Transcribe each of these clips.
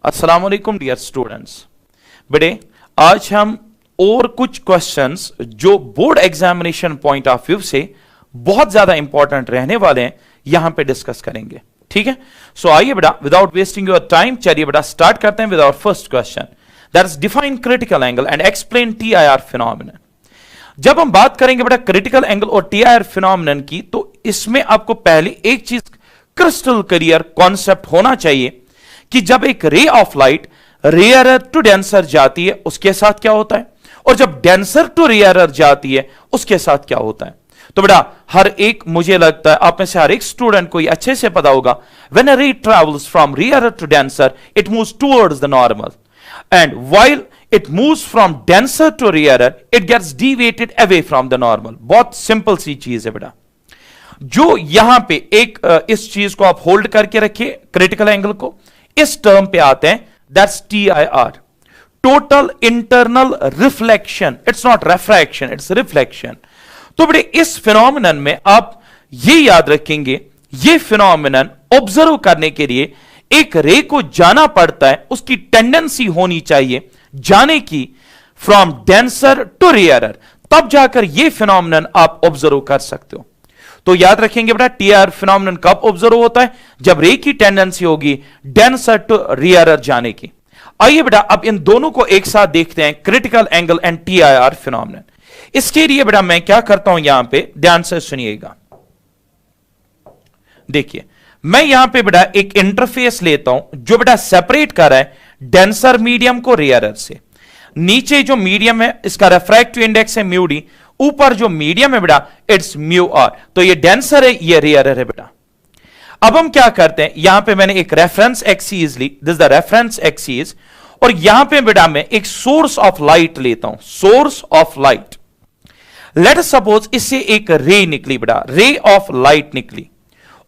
अस्सलाम वालेकुम dear students. बेटे आज हम और कुछ क्वेश्चंस जो board examination point of view से बहुत ज्यादा इंपॉर्टेंट रहने वाले हैं यहां पे डिस्कस करेंगे। ठीक है, सो आइए बेटा विदाउट वेस्टिंग योर टाइम चलिए बेटा स्टार्ट करते हैं with our first question, that is define critical angle and explain TIR phenomenon. जब हम बात करेंगे बेटा क्रिटिकल एंगल और टीआईआर फिनोमेनन की, तो इसमें आपको पहले एक चीज क्रिस्टल क्लियर कॉन्सेप्ट होना चाहिए कि जब एक ray of light rarer to denser जाती है उसके साथ क्या होता है, और जब डेंसर टू रेयरर जाती है उसके साथ क्या होता है। तो बेटा हर एक, मुझे लगता है आप में से हर एक स्टूडेंट को ये अच्छे से पता होगा, when a ray travels from rarer to denser it moves towards the normal, and while it moves from denser to rarer it gets deviated away from the normal. बहुत सिंपल सी चीज है बेटा, जो यहां पे एक इस चीज को आप होल्ड करके रखिए, क्रिटिकल एंगल को, इस टर्म पे आते हैं, that's TIR, total internal reflection. It's not refraction, it's reflection. तो बेटे इस फिनोमिनन में आप ये याद रखेंगे, ये फिनोमिनन ऑब्जर्व करने के लिए एक रे को जाना पड़ता है, उसकी टेंडेंसी होनी चाहिए जाने की फ्रॉम डेंसर टू रेयरर, तब जाकर ये फिनोमिनन आप ऑब्जर्व कर सकते हो। तो याद रखेंगे बेटा टीआईआर फिनोमिनन कब ऑब्जर्व होता है, जब रे की टेंडेंसी होगी डेंसर टू रेयरर जाने की। आइए बेटा अब इन दोनों को एक साथ देखते हैं, critical angle and TIR phenomenon. इसके लिए बेटा मैं क्या करता हूं, यहां पे ध्यान से सुनिएगा। देखिए मैं यहां पे बेटा एक इंटरफेस लेता हूं जो बेटा सेपरेट कर रहा है डेंसर मीडियम को रेयरर से। नीचे जो मीडियम है इसका रेफ्रैक्टिव इंडेक्स है म्यू डी, ऊपर जो मीडियम है बेटा इट्स म्यू आर। तो ये डेंसर है, ये रेयरर है बेटा। अब हम क्या करते हैं, यहां पे मैंने एक रेफरेंस एक्सिस ली, दिस द रेफरेंस एक्सिस, और यहां पे बेटा मैं एक सोर्स ऑफ लाइट लेता हूं, source of light. Let us suppose इससे एक रे निकली बेटा, रे ऑफ लाइट निकली,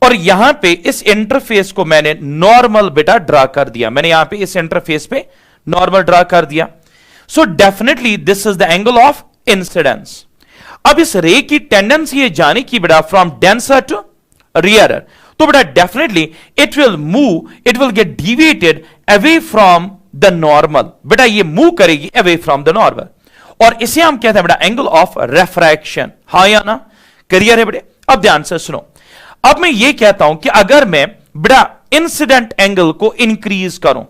और यहां पे इस इंटरफेस को मैंने नॉर्मल बेटा ड्रा कर दिया। मैंने यहां पे इस इंटरफेस पे नॉर्मल ड्रा कर दिया। So definitely this is the angle of incidence. अब इस रे की टेंडेंसी है जाने की बेटा फ्रॉम डेंसर टू रेयरर, तो बेटा definitely it will move, it will get deviated away from the normal. बेटा ये मूव करेगी अवे फ्रॉम द नॉर्मल, और इसे हम कहते हैं बेटा एंगल ऑफ रेफ्रैक्शन। हाँ या ना, क्लियर है बेटे। अब ध्यान से सुनो, अब मैं ये कहता हूं कि अगर मैं बेटा इंसिडेंट एंगल को इंक्रीज करूं,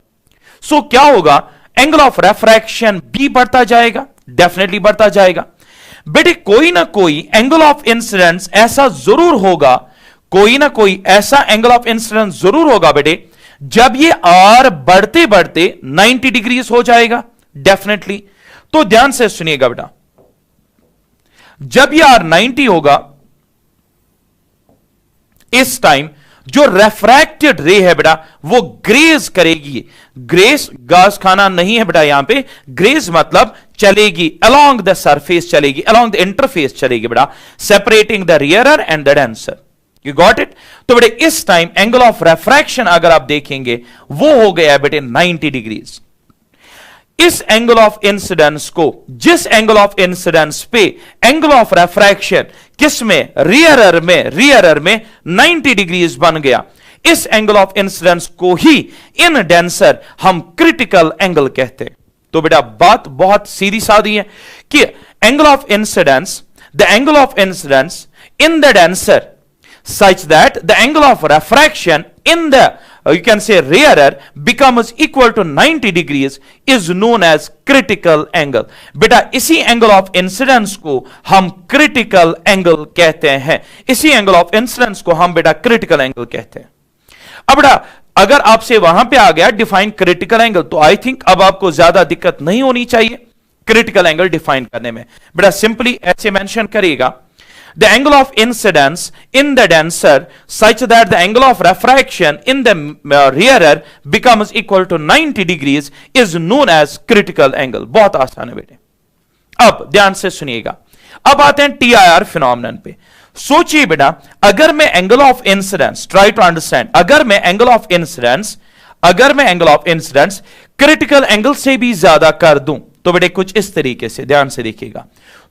सो क्या होगा, एंगल ऑफ रेफ्रैक्शन भी बढ़ता जाएगा, डेफिनेटली बढ़ता जाएगा। बेटे कोई ना कोई एंगल ऑफ इंसिडेंस ऐसा जरूर होगा, कोई ना कोई ऐसा एंगल ऑफ इंसिडेंस जरूर होगा बेटे जब ये आर बढ़ते बढ़ते 90 डिग्रीज हो जाएगा, डेफिनेटली। तो ध्यान से सुनिएगा बेटा, जब ये आर 90 होगा, इस टाइम जो रेफ्रैक्टेड रे है बेटा वो ग्रेज करेगी। ग्रेस घास खाना नहीं है बेटा, यहां पे ग्रेज मतलब चलेगी अलोंग द सरफेस, चलेगी अलोंग द इंटरफेस, चलेगी बेटा, separating the rarer and the denser. You got it. तो बेटे इस टाइम एंगल ऑफ रेफ्रैक्शन अगर आप देखेंगे वो हो गया बेटे 90 डिग्रीज। इस एंगल ऑफ इंसिडेंस को, जिस एंगल ऑफ इंसिडेंस पे एंगल ऑफ रेफ्रैक्शन किस में, रेयरर में 90 डिग्रीज बन गया, इस एंगल ऑफ इंसिडेंस को ही इन डेंसर हम क्रिटिकल एंगल कहते हैं। तो बेटा बात बहुत सीधी सादी है कि angle of incidence, the angle of incidence in the denser such that the angle of refraction in the you can say rarer becomes equal to 90 degrees is known as critical angle। बेटा इसी angle of incidence को हम critical angle कहते हैं, इसी angle of incidence को हम बेटा क्रिटिकल एंगल कहते हैं। अब बेटा अगर आपसे वहां पे आ गया डिफाइन क्रिटिकल एंगल, तो आई थिंक अब आपको ज्यादा दिक्कत नहीं होनी चाहिए क्रिटिकल एंगल डिफाइन करने में। बेटा सिंपली ऐसे मेंशन करिएगा, the angle of incidence in the denser such that the angle of refraction in the rearer becomes equal to 90 degrees is known as critical angle। बहुत आसान है बेटे। अब ध्यान से सुनिएगा, अब आते हैं टीआईआर फिनोमेनन पे। सोचिए बेटा, अगर मैं angle of incidence, try to understand, अगर मैं angle of incidence critical angle से भी ज्यादा कर दूं, तो बेटे कुछ इस तरीके से ध्यान से देखिएगा।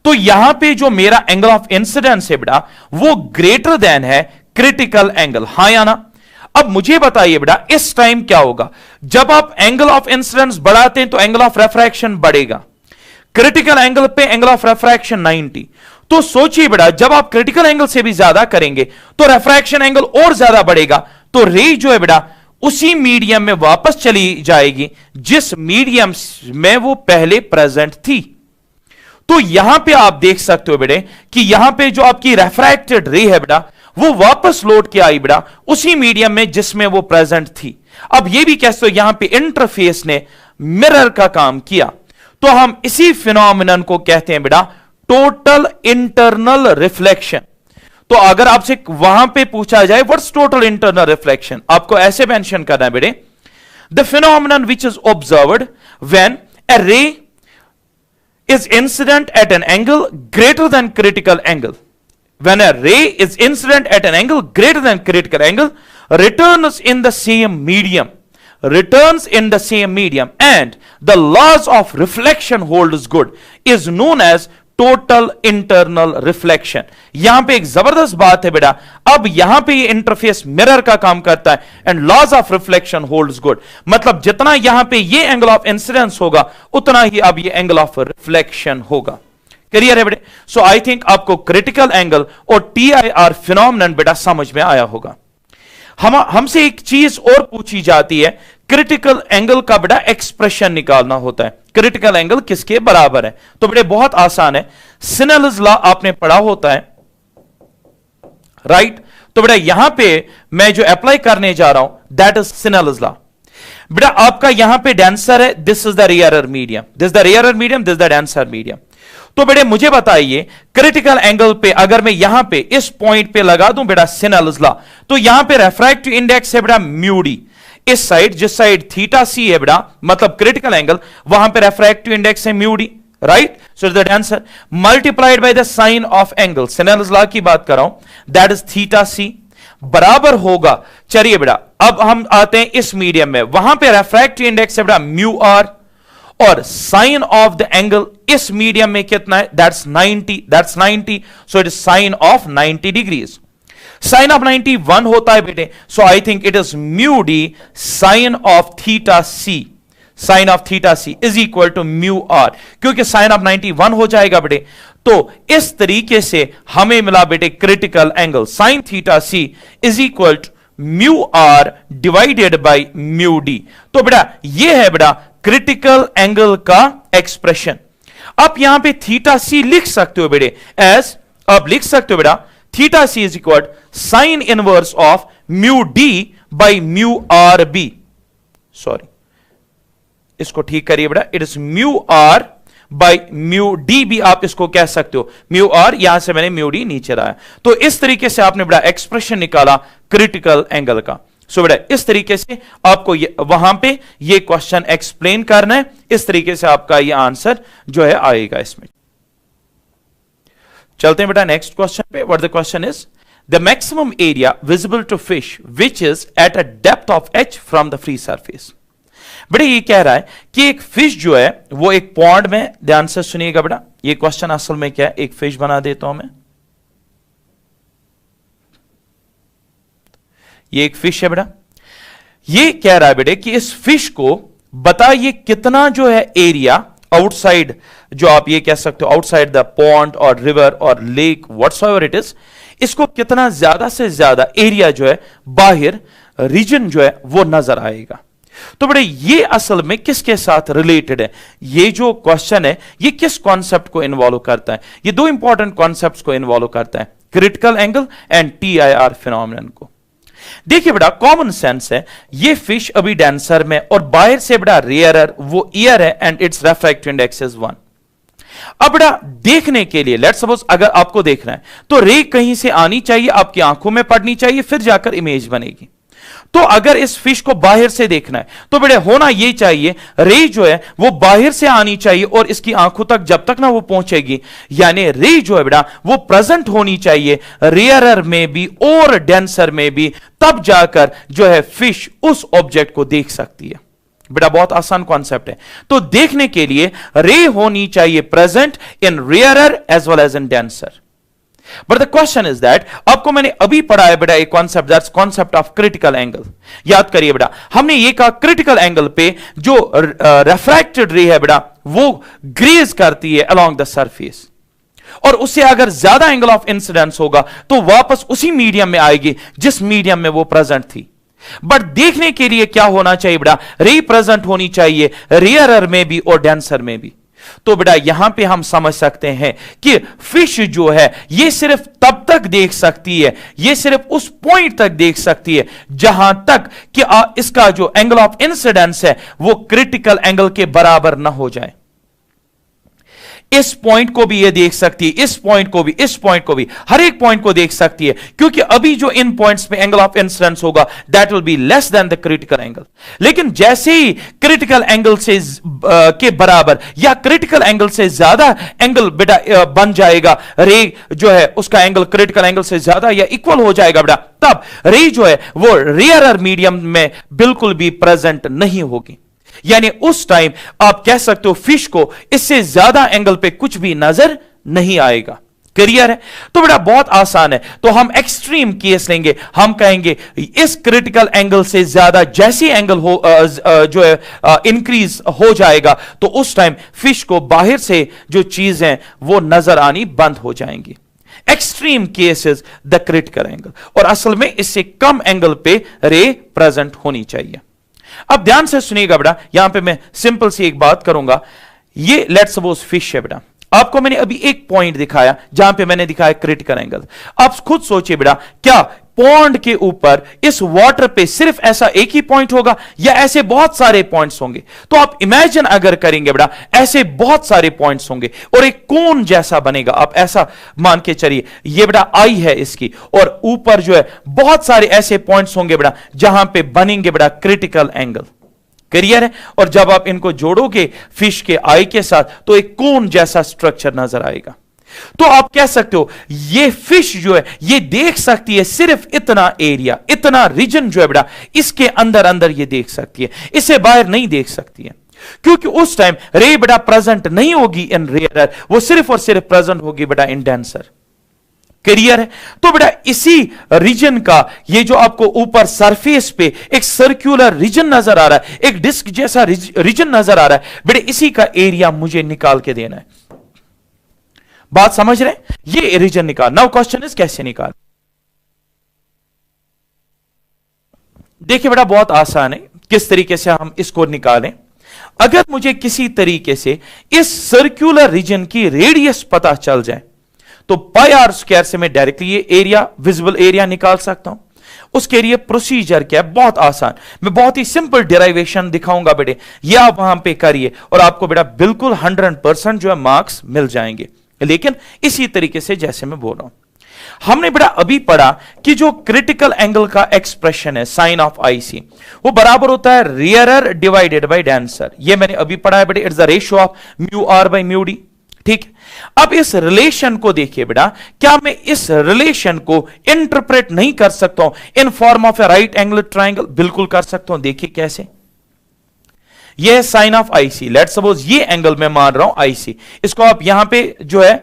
तो यहां पे जो मेरा एंगल ऑफ इंसिडेंस है बेटा वो ग्रेटर देन है क्रिटिकल एंगल। हाँ या ना। अब मुझे बताइए बेटा इस टाइम क्या होगा, जब आप एंगल ऑफ इंसिडेंस बढ़ाते हैं तो एंगल ऑफ रेफ्रैक्शन बढ़ेगा। क्रिटिकल एंगल पे एंगल ऑफ रेफ्रैक्शन 90, तो सोचिए बेटा जब आप क्रिटिकल एंगल से भी ज्यादा करेंगे तो रेफ्रैक्शन एंगल और ज्यादा बढ़ेगा, तो रे जो है बेटा उसी मीडियम में वापस चली जाएगी जिस मीडियम में वो पहले प्रेजेंट थी। तो यहां पे आप देख सकते हो बेटे कि यहां पे जो आपकी रेफ्रैक्टेड रे है बेटा वो वापस लौट के आई बेटा उसी मीडियम में जिसमें वो प्रेजेंट थी। अब ये भी कह सकते हो यहां पे इंटरफेस ने मिरर का काम किया, तो हम इसी फिनोमिनन को कहते हैं बेटा टोटल इंटरनल रिफ्लेक्शन। तो अगर आपसे वहां पे पूछा जाए व्हाट्स टोटल इंटरनल रिफ्लेक्शन, आपको ऐसे मेंशन करना है बेटे, the phenomenon which is observed when a रे is incident at an angle greater than critical angle. When a ray is incident at an angle greater than critical angle, returns in the same medium, and the laws of reflection holds good, is known as total internal reflection. यहां पे एक जबरदस्त बात है बेटा, अब यहां पे ये इंटरफेस मिरर का काम करता है and laws of reflection holds good, मतलब जितना यहां पे ये एंगल ऑफ इंसिडेंस होगा उतना ही अब ये एंगल ऑफ रिफ्लेक्शन होगा। क्लियर है बेटे? सो आई थिंक आपको क्रिटिकल एंगल और TIR फिनोमिनन बेटा समझ में आया होगा। हमसे एक चीज और पूछी जाती है, क्रिटिकल एंगल का बेटा एक्सप्रेशन निकालना होता है, क्रिटिकल एंगल किसके बराबर है? तो बेटे बहुत आसान है, सिनेल्स लॉ आपने पढ़ा होता है, राइट? तो बेटा यहां पे मैं जो अप्लाई करने जा रहा हूं दैट इज सिनेल्स लॉ। बेटा आपका यहां पे डेंसर है, this is the rarer medium, this is the rarer medium, this is the denser medium. तो बेटे मुझे बताइए क्रिटिकल एंगल पे अगर मैं यहां पे इस पॉइंट पे लगा दूं बेटा सिनेल्स लॉ, तो यहां पे रेफ्रैक्टिव इंडेक्स है बेटा म्यू डी, इस साइड जिस साइड थीटा सी है बेटा मतलब क्रिटिकल एंगल, वहां पे रेफ्रैक्टिव इंडेक्स है mu D, right? So that answer multiplied by the sine of angle, Snell's law की बात कर रहा हूं, दैट इज थीटा सी, बराबर होगा। चलिए बेटा अब हम आते हैं इस मीडियम में, वहां पे रेफ्रैक्टिव इंडेक्स है बेटा म्यू आर और साइन ऑफ द एंगल इस मीडियम में कितना है? That's 90, so it is sine of 90 degrees. Sine of 90 1 होता है बेटे, so I think it is mu D sine of theta C, sine of theta C is equal to mu R, क्योंकि sine of 90 1 हो जाएगा बेटे। तो इस तरीके से हमें मिला बेटे critical angle sine theta C is equal to mu r divided by mu d. तो बेटा ये है बेटा क्रिटिकल एंगल का एक्सप्रेशन। आप यहां पे थीटा सी लिख सकते हो बेटे एज, आप लिख सकते हो बेटा theta C is equal sine inverse of mu d by mu r b, sorry इसको ठीक करिए बेटा, it is mu r by mu d भी आप इसको कह सकते हो, म्यू आर यहां से मैंने म्यू डी नीचे लाया। तो इस तरीके से आपने बेटा एक्सप्रेशन निकाला क्रिटिकल एंगल का। सो बेटा इस तरीके से आपको वहां पे ये क्वेश्चन एक्सप्लेन करना है, इस तरीके से आपका ये आंसर जो है आएगा इसमें। चलते हैं बेटा नेक्स्ट क्वेश्चन पे। What the question is, the maximum area visible to fish which is at a depth of h from the free surface. बेटा ये कह रहा है कि एक फिश जो है वो एक पॉन्ड में, ध्यान से सुनिएगा बेटा, ये क्वेश्चन असल में क्या है, एक फिश बना देता हूं मैं, ये एक फिश है बेटा, ये कह रहा है बेटे कि इस फिश को बताइए कितना जो है एरिया आउटसाइड, जो आप ये कह सकते हो आउटसाइड द पॉन्ड और रिवर और लेक व्हाटसोएवर इट इज, इसको कितना ज्यादा से ज्यादा एरिया जो है बाहर रीजन जो है वो नजर आएगा। तो बेटे ये असल में किसके साथ रिलेटेड है, ये जो क्वेश्चन है ये किस कॉन्सेप्ट को इन्वॉल्व करता है? ये दो इंपॉर्टेंट कॉन्सेप्ट्स को इन्वॉल्व करता है, critical angle and TIR phenomenon को। देखिए बेटा कॉमन सेंस है, ये फिश अभी डेंसर में और बाहर से बेटा रेयरर वो ईयर है and it's refractive index is 1। अब बेटा देखने के लिए लेट्स सपोज अगर आपको देखना है तो रे कहीं से आनी चाहिए, आपकी आंखों में पड़नी चाहिए, फिर जाकर इमेज बनेगी। तो अगर इस फिश को बाहर से देखना है तो बेटे होना यह चाहिए रे जो है वो बाहर से आनी चाहिए और इसकी आंखों तक जब तक ना वो पहुंचेगी, यानी रे जो है बेटा वो प्रेजेंट होनी चाहिए रेयरर में भी और डेंसर में भी, तब जाकर जो है फिश उस ऑब्जेक्ट को देख सकती है। बेटा बहुत आसान कॉन्सेप्ट है। तो देखने के लिए रे होनी चाहिए present in rarer as well as in denser. But the question is that, आपको मैंने अभी पढ़ा है बेटा एक concept, that's concept of critical angle. याद करिए बेटा, हमने ये कहा क्रिटिकल एंगल पे जो रिफ्रैक्टेड रे है बेटा वो ग्रेज करती है अलोंग द सरफेस, और उससे अगर ज्यादा एंगल ऑफ इंसिडेंस होगा तो वापस उसी मीडियम में आएगी जिस मीडियम में वो प्रेजेंट थी। बट देखने के लिए क्या होना चाहिए बेटा, रे प्रेजेंट होनी चाहिए रेयरर में भी और डेंसर में भी। तो बेटा यहां पे हम समझ सकते हैं कि फिश जो है ये सिर्फ तब तक देख सकती है, ये सिर्फ उस पॉइंट तक देख सकती है जहां तक कि इसका जो एंगल ऑफ इंसिडेंस है वो क्रिटिकल एंगल के बराबर ना हो जाए। इस पॉइंट को भी ये देख सकती है, इस पॉइंट को भी, इस पॉइंट को भी, हर एक पॉइंट को देख सकती है, क्योंकि अभी जो इन पॉइंट्स पे एंगल ऑफ इंसिडेंस होगा that will be less than the critical angle. लेकिन जैसे ही क्रिटिकल एंगल से के बराबर या क्रिटिकल एंगल से ज्यादा एंगल बेटा बन जाएगा, रे जो है उसका एंगल क्रिटिकल एंगल से ज्यादा या इक्वल हो जाएगा बेटा, तब रे जो है वो रेयरर मीडियम में बिल्कुल भी प्रेजेंट नहीं होगी। यानी उस टाइम आप कह सकते हो फिश को इससे ज्यादा एंगल पे कुछ भी नजर नहीं आएगा। क्लियर है? तो बेटा बहुत आसान है। तो हम एक्सट्रीम केस लेंगे, हम कहेंगे इस क्रिटिकल एंगल से ज्यादा जैसे एंगल हो जो है इंक्रीज हो जाएगा तो उस टाइम फिश को बाहर से जो चीज है वो नजर आनी बंद हो जाएंगी। Extreme cases the critical angle, और असल में इससे कम एंगल पे रे प्रेजेंट होनी चाहिए। अब ध्यान से सुनिएगा बेटा, यहां पे मैं सिंपल सी एक बात करूंगा। ये लेट्स सपोज फिश है बेटा, आपको मैंने अभी एक पॉइंट दिखाया जहां पे मैंने दिखाया क्रिटिकल एंगल। आप खुद सोचिए बेटा, क्या पॉन्ड के ऊपर इस वाटर पे सिर्फ ऐसा एक ही पॉइंट होगा या ऐसे बहुत सारे पॉइंट्स होंगे? तो आप इमेजिन अगर करेंगे बेटा, ऐसे बहुत सारे पॉइंट्स होंगे और एक कोन जैसा बनेगा। आप ऐसा मान के चलिए, ये बेटा आई है इसकी, और ऊपर जो है बहुत सारे ऐसे पॉइंट्स होंगे बेटा जहां पे बनेंगे बेटा क्रिटिकल एंगल। क्लियर है? और जब आप इनको जोड़ोगे फिश के आई के साथ तो एक कोन जैसा स्ट्रक्चर नजर आएगा। तो आप कह सकते हो ये फिश जो है ये देख सकती है सिर्फ इतना एरिया, इतना रीजन जो है बेटा इसके अंदर अंदर ये देख सकती है, इससे बाहर नहीं देख सकती है, क्योंकि उस टाइम रे बेटा प्रेजेंट नहीं होगी इन रेयरर, वो सिर्फ और सिर्फ प्रेजेंट होगी बेटा इन डेंसर। क्लियर है? तो बेटा इसी रीजन का ये जो आपको ऊपर सरफेस पे एक सर्कुलर रीजन नजर आ रहा है, एक डिस्क जैसा रीजन नजर आ रहा है बेटा, इसी का एरिया मुझे निकाल के देना है। बात समझ रहे हैं? ये रीजन निकाल। नाउ क्वेश्चन इज कैसे निकाल? देखिए बेटा बहुत आसान है किस तरीके से हम इसको निकालें। अगर मुझे किसी तरीके से इस सर्कुलर रीजन की रेडियस पता चल जाए तो पाई आर स्क्वायर से मैं डायरेक्टली ये एरिया, विजिबल एरिया निकाल सकता हूं। उसके लिए प्रोसीजर क्या है? बहुत आसान, मैं बहुत ही सिंपल डेरिवेशन दिखाऊंगा बेटे, ये आप वहां पे करिए और आपको बेटा बिल्कुल 100% जो है मार्क्स मिल जाएंगे। लेकिन इसी तरीके से जैसे मैं बोल रहा हूं, हमने बेटा अभी पढ़ा कि जो क्रिटिकल एंगल का एक्सप्रेशन है साइन ऑफ आईसी वो बराबर होता है रेयरर डिवाइडेड बाय डेंसर। ये मैंने अभी पढ़ा है बेटा, it's the ratio of mu r by mu d. ठीक, अब इस रिलेशन को देखिए बेटा, क्या मैं इस रिलेशन को इंटरप्रेट नहीं कर सकता हूं in form of a right angle triangle? बिल्कुल कर सकता हूं। देखिए कैसे। ये है sine of IC, let's suppose ये एंगल मैं मान रहा हूं आईसी, इसको आप यहां पे जो है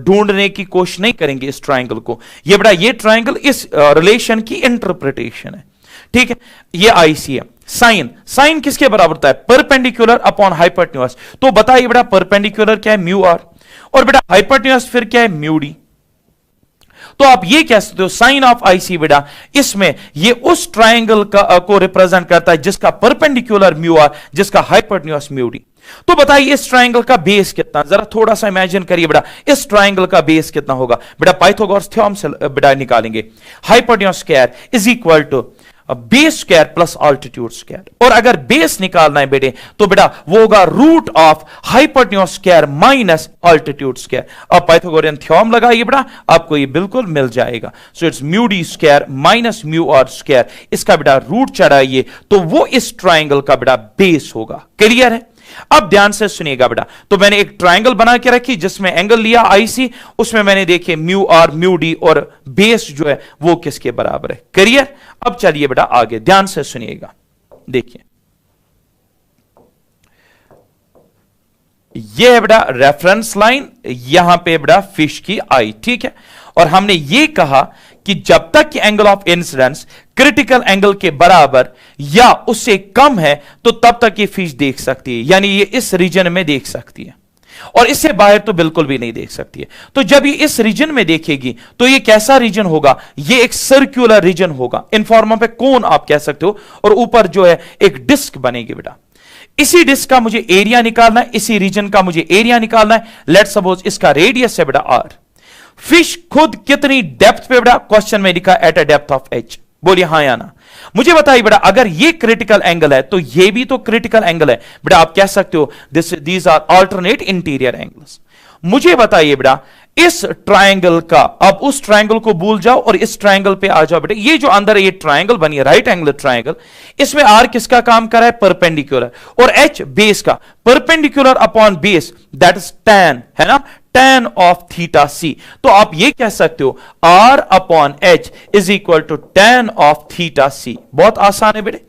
ढूंढने की कोशिश नहीं करेंगे इस ट्राइंगल को। ये बड़ा ये ट्राइंगल इस रिलेशन की इंटरप्रिटेशन है। ठीक है, ये आईसी है। साइन, साइन किसके बराबर होता है? Perpendicular upon hypotenuse. तो बताइए बेटा परपेंडिकुलर क्या है? म्यू आर, और बेटा हाइपोटेन्यूज फिर क्या है? Mu d. तो आप ये कह सकते हो साइन ऑफ आईसी बेटा इसमें ये उस ट्राइंगल को रिप्रेजेंट करता है जिसका परपेंडिकुलर म्यू आर, जिसका हाइपोटेन्यूज म्यू डी। तो बताइए इस ट्राइंगल का बेस कितना? जरा थोड़ा सा इमेजिन करिए बेटा, इस ट्राइंगल का बेस कितना होगा? बेटा पाइथागोरस थ्योरम से बेटा निकालेंगे, hypotenuse square is equal to base square plus altitude square. और अगर बेस निकालना है बेटे तो बेटा वो होगा root of hypotenuse square minus altitude square. अब पाइथागोरियन थ्योरम लगाइए बेटा, आपको ये बिल्कुल मिल जाएगा। So it's mu d square minus mu r square, इसका बेटा रूट चढ़ाइए तो वो इस ट्राइंगल का बेटा बेस होगा। क्लियर है? अब ध्यान से सुनिएगा बेटा, तो मैंने एक ट्राइंगल बना के रखी जिसमें एंगल लिया आईसी, उसमें मैंने देखिए म्यू आर म्यू डी और बेस जो है वो किसके बराबर है। क्लियर? अब चलिए बेटा आगे ध्यान से सुनिएगा। देखिए ये है बेटा रेफरेंस लाइन, यहां पे बेटा फिश की आई, ठीक है। और हमने ये कहा कि जब तक कि angle of incidence critical angle के बराबर या उससे कम है तो तब तक ये फिश देख सकती है, यानी ये इस रीजन में देख सकती है, और इससे बाहर तो बिल्कुल भी नहीं देख सकती है। तो जब ये इस रीजन में देखेगी तो ये कैसा रीजन होगा, ये एक सर्कुलर रीजन होगा, इन फॉर्म पे कोन आप कह सकते हो, और ऊपर जो है एक डिस्क बनेगी बेटा। इसी डिस्क का मुझे एरिया निकालना है, इसी रीजन का मुझे एरिया निकालना है। लेट्स सपोज इसका रेडियस है बेटा आर। फिश खुद कितनी डेप्थ पे बेटा, क्वेश्चन में लिखा eight a depth of H, बोलिए हां या ना। मुझे बताइए बेटा, अगर ये क्रिटिकल एंगल है तो ये भी तो क्रिटिकल एंगल है बेटा, आप कह सकते हो these are alternate interior angles. मुझे बताइए बेटा, इस ट्रायंगल का, अब उस ट्रायंगल को भूल जाओ और इस ट्रायंगल पे आ जाओ बेटा। ये जो अंदर ये ट्रायंगल बनी है, राइट एंगल ट्रायंगल, इसमें आर किसका काम कर रहा है, परपेंडिकुलर, और एच बेस का, perpendicular upon base, that is tan, है ना, tan ऑफ थीटा सी। तो आप ये कह सकते हो are upon H is equal to tan of theta C. बहुत आसान है बेटे,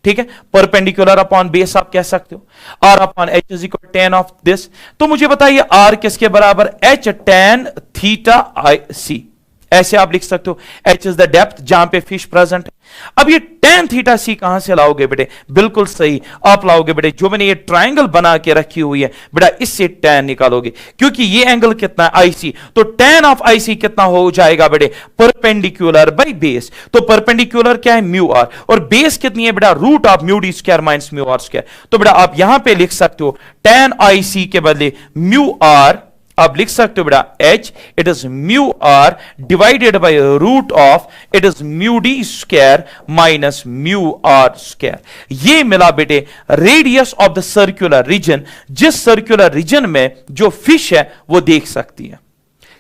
ठीक है। परपेंडिकुलर अपॉन बेस आप कह सकते हो, are upon H is equal tan of this. तो मुझे बताइए आर किसके बराबर, h tan theta I C, ऐसे आप लिख सकते हो। एच इज द डेप्थ जहां पे फिश प्रेजेंट है। अब ये tan थीटा सी कहां से लाओगे बेटे, बिल्कुल सही आप लाओगे बेटे, जो मैंने ये ट्रायंगल बना के रखी हुई है बेटा, इससे tan निकालोगे, क्योंकि ये एंगल कितना है आईसी, तो tan ऑफ आईसी कितना हो जाएगा बेटे, परपेंडिकुलर बाई बेस। तो परपेंडिकुलर क्या है, म्यू आर, और बेस कितनी है बेटा, root of mu d square minus mu r square. तो बेटा आप यहां पे लिख सकते हो tan आईसी के बदले म्यू आर, आप लिख सकते हो बेटा h it is mu r divided by root of it is mu d square minus mu r square. ये मिला बेटे radius of the circular region, जिस सर्कुलर रीजन में जो फिश है वो देख सकती है।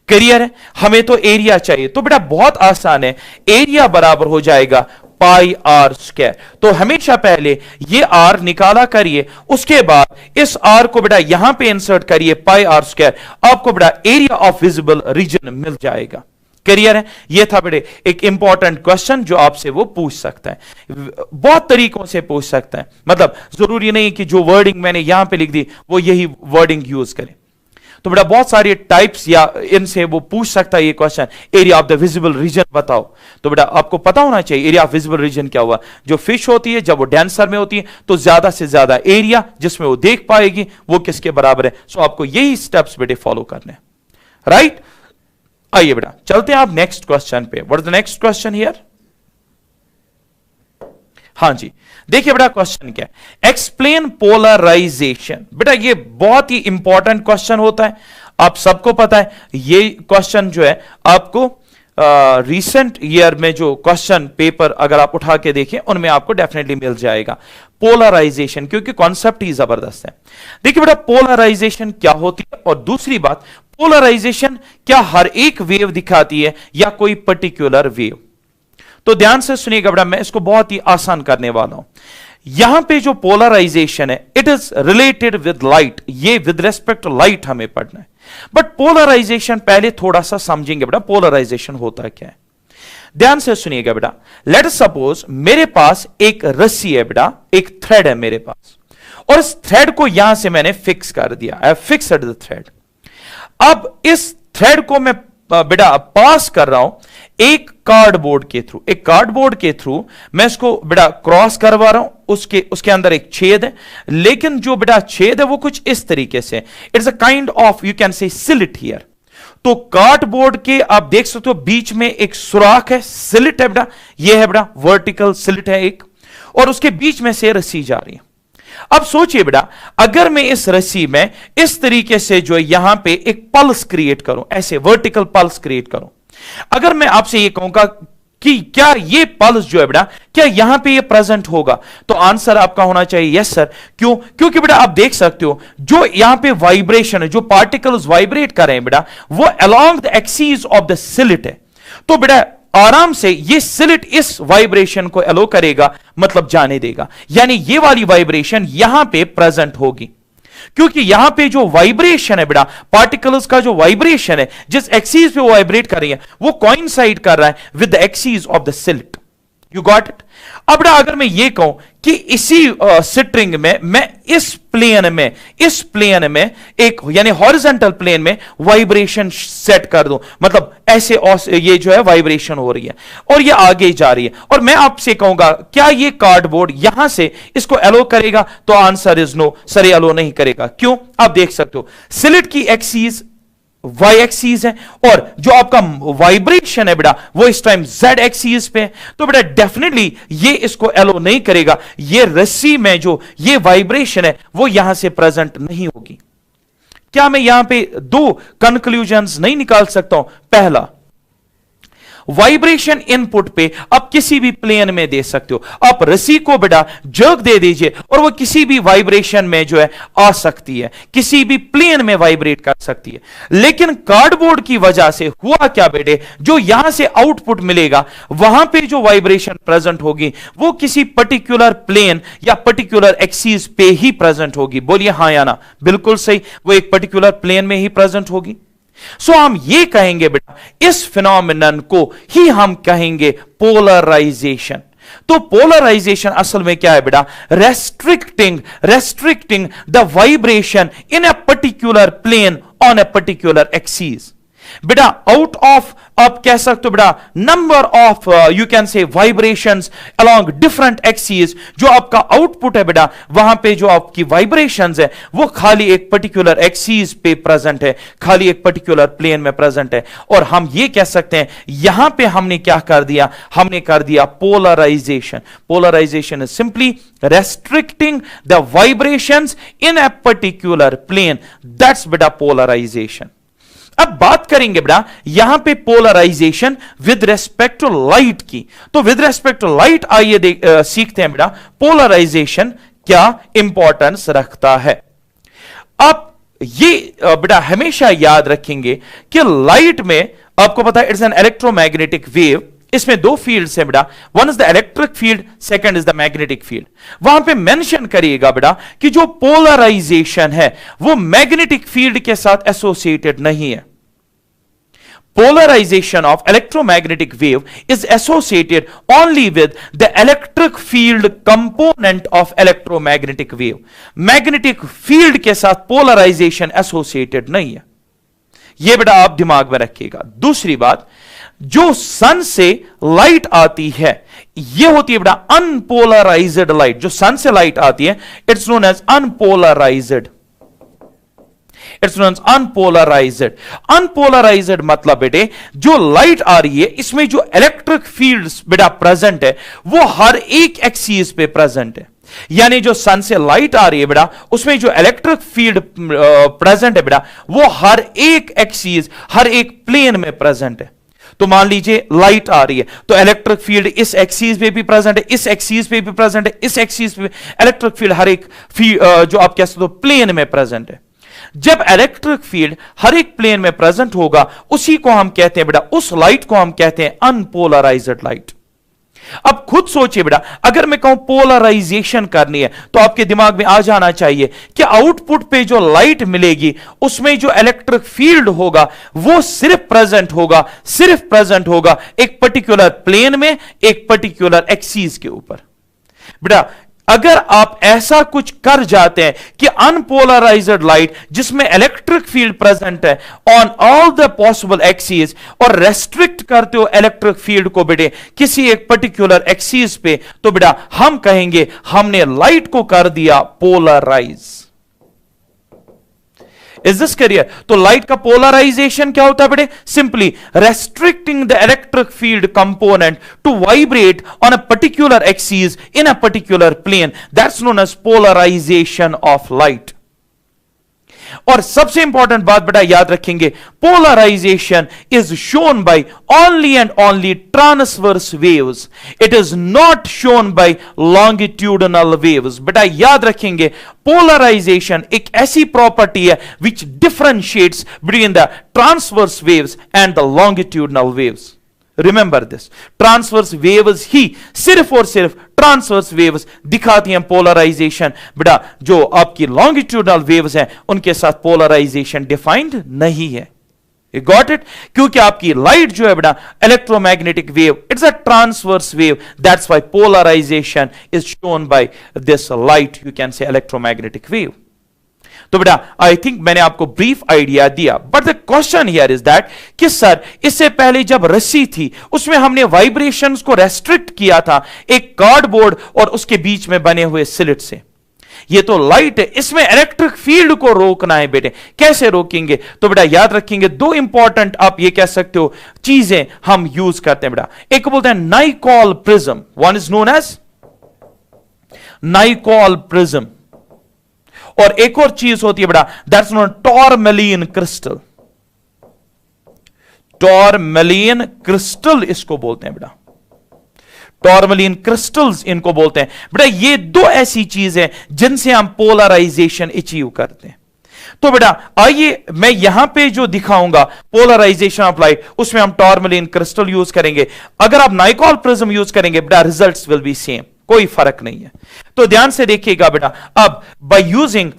क्लियर है, हमें तो एरिया चाहिए, तो बेटा बहुत आसान है, एरिया बराबर हो जाएगा पाई आर स्क्वायर। तो हमेशा पहले ये आर निकाला करिए, उसके बाद इस आर को बेटा यहां पे इंसर्ट करिए, पाई आर स्क्वायर, आपको बेटा एरिया ऑफ विजिबल रीजन मिल जाएगा। क्लियर है, ये था बेटे एक इंपॉर्टेंट क्वेश्चन जो आपसे वो पूछ सकता है, बहुत तरीकों से पूछ सकता है, मतलब जरूरी नहीं कि जो वर्डिंग मैंने यहां पे लिख दी वो यही वर्डिंग यूज करें। तो बेटा बहुत सारे टाइप्स या इनसे वो पूछ सकता है ये question, area of the visible region बताओ। तो बेटा आपको पता होना चाहिए एरिया ऑफ विजिबल रीजन क्या हुआ, जो फिश होती है जब वो डेंसर में होती है तो ज्यादा से ज्यादा एरिया जिसमें वो देख पाएगी वो किसके बराबर है। सो आपको यही स्टेप्स बेटे फॉलो करने हैं, राइट। आइए बेटा चलते हैं आप नेक्स्ट क्वेश्चन पे। What is the next question here, हां जी देखिए बेटा क्वेश्चन क्या है, एक्सप्लेन पोलराइजेशन। बेटा ये बहुत ही इंपॉर्टेंट क्वेश्चन होता है, आप सबको पता है। ये क्वेश्चन जो है आपको रिसेंट ईयर में जो क्वेश्चन पेपर अगर आप उठा के देखें उनमें आपको डेफिनेटली मिल जाएगा पोलराइजेशन, क्योंकि कॉन्सेप्ट ही जबरदस्त है। देखिए बेटा पोलराइजेशन क्या होती है, और दूसरी बात पोलराइजेशन क्या हर एक वेव दिखाती है या कोई पर्टिकुलर वेव। तो ध्यान से सुनिएगा बेटा, मैं इसको बहुत ही आसान करने वाला हूं। यहां पे जो पोलराइजेशन है it is related with light, ये विद रेस्पेक्ट टू लाइट हमें पढ़ना है। बट पोलराइजेशन पहले थोड़ा सा समझेंगे बेटा, पोलराइजेशन होता क्या है। ध्यान से सुनिएगा बेटा, लेट सपोज मेरे पास एक रस्सी है बेटा, एक थ्रेड है मेरे पास, और इस थ्रेड को यहां से मैंने फिक्स कर दिया, आई फिक्स्ड द थ्रेड। अब इस थ्रेड को मैं बेटा पास कर रहा हूं एक कार्डबोर्ड के थ्रू, एक कार्डबोर्ड के थ्रू मैं इसको बेटा क्रॉस करवा रहा हूं। उसके अंदर एक छेद है, लेकिन जो बेटा छेद है वो कुछ इस तरीके से, it's a kind of you can से स्लिट हियर। तो कार्डबोर्ड के आप देख सकते हो बीच में एक सुराख है, स्लिट है बेटा, ये है बेटा वर्टिकल स्लिट है एक, और उसके बीच में से रस्सी जा रही है। अब सोचिए बेटा, अगर मैं इस रस्सी में इस तरीके से जो यहां पे एक पल्स क्रिएट करूं, ऐसे वर्टिकल पल्स क्रिएट करूं, अगर मैं आपसे ये कहूंगा कि क्या ये पल्स जो है बेटा क्या यहां पे ये प्रेजेंट होगा, तो आंसर आपका होना चाहिए यस सर। क्यों, क्योंकि बेटा आप देख सकते हो जो यहां पे वाइब्रेशन है, जो पार्टिकल्स वाइब्रेट कर रहे हैं बेटा वो along the axis of the slit है। तो बेटा आराम से ये स्लिट इस वाइब्रेशन को अलो करेगा, मतलब जाने देगा, यानी ये वाली वाइब्रेशन यहां पे प्रेजेंट होगी, क्योंकि यहां पे जो वाइब्रेशन है बेटा, पार्टिकल्स का जो वाइब्रेशन है जिस एक्सिस पे वो वाइब्रेट कर रही है वो कोइंसाइड कर रहा है with the axis of the slit. You got it? अब अगर मैं ये कहूं कि इसी सिट्रिंग में मैं इस प्लेन में एक यानी हॉरिजॉन्टल प्लेन में वाइब्रेशन सेट कर दूं, मतलब ऐसे ये जो है वाइब्रेशन हो रही है और ये आगे जा रही है, और मैं आपसे कहूंगा क्या ये कार्डबोर्ड यहां से इसको एलो करेगा? तो आंसर इज नो, सर ये एलो नहीं करेगा। क्यों? आप देख सकते हो स्लिट की एक्सीज y एक्सीज है और जो आपका वाइब्रेशन है बेटा वो इस टाइम z एक्सीज पे है, तो बेटा डेफिनेटली ये इसको एलो नहीं करेगा, ये रस्सी में जो ये वाइब्रेशन है वो यहां से प्रेजेंट नहीं होगी। क्या मैं यहां पे दो कंक्लूजन्स नहीं निकाल सकता हूं? पहला, वाइब्रेशन इनपुट पे आप किसी भी प्लेन में दे सकते हो, आप रस्सी को बेटा जर्क दे दीजिए और वो किसी भी वाइब्रेशन में जो है आ सकती है, किसी भी प्लेन में वाइब्रेट कर सकती है। लेकिन कार्डबोर्ड की वजह से हुआ क्या बेटे, जो यहां से आउटपुट मिलेगा वहां पे जो वाइब्रेशन प्रेजेंट होगी वो किसी पर्टिकुलर प्लेन या पर्टिकुलर एक्सीस पे ही प्रेजेंट होगी। बोलिए हां या ना? बिल्कुल सही, वो एक पर्टिकुलर प्लेन में ही प्रेजेंट होगी। सो हम ये कहेंगे बेटा इस फिनोमिनन को ही हम कहेंगे पोलराइजेशन। तो पोलराइजेशन असल में क्या है बेटा? Restricting the vibration in a particular plane on a particular axis. बेटा आउट ऑफ आप कह सकते हो बेटा number of you can say vibrations along different axes, जो आपका आउटपुट है बेटा वहां पे जो आपकी वाइब्रेशंस है वो खाली एक पर्टिकुलर एक्सीज पे प्रेजेंट है, खाली एक पर्टिकुलर प्लेन में प्रेजेंट है। और हम ये कह सकते हैं यहां पे हमने क्या कर दिया? हमने कर दिया polarization. Polarization is simply restricting the vibrations in a particular plane. That's बेटा पोलराइजेशन। अब बात करेंगे बेटा यहां पे polarization with respect to light की। तो विद रेस्पेक्ट टू लाइट आइए सीखते हैं बेटा पोलराइजेशन क्या इंपॉर्टेंस रखता है। आप ये बेटा हमेशा याद रखेंगे कि लाइट में आपको पता है इट्स एन इलेक्ट्रोमैग्नेटिक वेव। इसमें दो फील्ड्स है बेटा, one is the electric field, second is the magnetic field. वहां पे मेंशन करिएगा बेटा कि जो पोलराइजेशन है वो मैग्नेटिक फील्ड के साथ एसोसिएटेड नहीं है। Polarization of electromagnetic wave is associated only with the electric field component of electromagnetic wave. Magnetic field के साथ polarization associated नहीं है, यह बेटा आप दिमाग में रखिएगा। दूसरी बात, जो सन से लाइट आती है यह होती है बेटा अनपोलराइज्ड लाइट। जो सन से लाइट आती है it's known as unpolarized. It's known unpolarized. Unpolarized मतलब बेटे जो लाइट आ रही है इसमें जो इलेक्ट्रिक फील्ड्स बेटा प्रेजेंट है वो हर एक एक्सीस पे प्रेजेंट है। यानी जो सन से लाइट आ रही है बेटा उसमें जो इलेक्ट्रिक फील्ड प्रेजेंट है बेटा वो हर एक एक्सीस, हर एक प्लेन में प्रेजेंट है। तो मान लीजिए लाइट आ रही है तो इलेक्ट्रिक फील्ड इस एक्सीस पे भी प्रेजेंट है, इस एक्सीस पे भी प्रेजेंट है, इस एक्सीस पे इलेक्ट्रिक फील्ड हर एक जो आप कह सकते हो प्लेन में प्रेजेंट है। जब इलेक्ट्रिक फील्ड हर एक प्लेन में प्रेजेंट होगा उसी को हम कहते हैं बेटा, उस लाइट को हम कहते हैं अनपोलराइज्ड लाइट। अब खुद सोचिए बेटा अगर मैं कहूं पोलराइजेशन करनी है तो आपके दिमाग में आ जाना चाहिए कि आउटपुट पे जो लाइट मिलेगी उसमें जो इलेक्ट्रिक फील्ड होगा वो सिर्फ प्रेजेंट होगा एक पर्टिकुलर प्लेन में, एक पर्टिकुलर एक्सीस के ऊपर। बेटा अगर आप ऐसा कुछ कर जाते हैं कि अनपोलराइज्ड लाइट जिसमें इलेक्ट्रिक फील्ड प्रेजेंट है on all the possible axes और रेस्ट्रिक्ट करते हो इलेक्ट्रिक फील्ड को बेटे किसी एक पर्टिकुलर एक्सीस पे, तो बेटा हम कहेंगे हमने लाइट को कर दिया पोलराइज। Is this clear? तो लाइट का पोलराइजेशन क्या होता है बेटे? Simply restricting the electric field component to vibrate on a particular axis in a particular plane, that's known as polarization of light. और सबसे इंपॉर्टेंट बात बेटा याद रखेंगे, polarization is shown by only and only transverse waves, it is not shown by longitudinal waves. बेटा याद रखेंगे polarization एक ऐसी प्रॉपर्टी है विच differentiates between the transverse waves and the longitudinal waves. Remember this, transverse waves ही सिर्फ और सिर्फ ट्रांसवर्स वेव्स दिखाती हैं पोलराइजेशन। बेटा जो आपकी लॉन्गिट्यूडनल वेव्स हैं उनके साथ पोलराइजेशन डिफाइंड नहीं है। You got it? क्योंकि आपकी लाइट जो है बेटा electromagnetic wave, it's a transverse wave, that's why polarization is shown by this light, you can say electromagnetic wave. तो बेटा आई थिंक मैंने आपको ब्रीफ आइडिया दिया, but the question here is that कि सर इससे पहले जब रस्सी थी उसमें हमने वाइब्रेशंस को रेस्ट्रिक्ट किया था एक कार्डबोर्ड और उसके बीच में बने हुए स्लिट से। ये तो लाइट है, इसमें इलेक्ट्रिक फील्ड को रोकना है बेटे, कैसे रोकेंगे? तो बेटा याद रखेंगे दो इंपॉर्टेंट आप ये कह सकते हो चीजें हम यूज करते हैं बेटा। एक बोलते हैं Nicol prism, one is known as Nicol prism, और एक और चीज होती है बेटा that's known tourmaline crystal. Tourmaline crystal इसको बोलते हैं बेटा, टॉरमेलिन क्रिस्टल्स इनको बोलते हैं बेटा। ये दो ऐसी चीज है जिनसे हम पोलराइजेशन अचीव करते हैं। तो बेटा आइए मैं यहां पे जो दिखाऊंगा पोलराइजेशन ऑफ लाइट, उसमें हम टॉरमेलिन क्रिस्टल यूज करेंगे। अगर आप नाइकॉल प्रिज्म यूज करेंगे बेटा रिजल्ट्स विल बी सेम, कोई फर्क नहीं है। तो ध्यान से देखिएगा बेटा, अब by using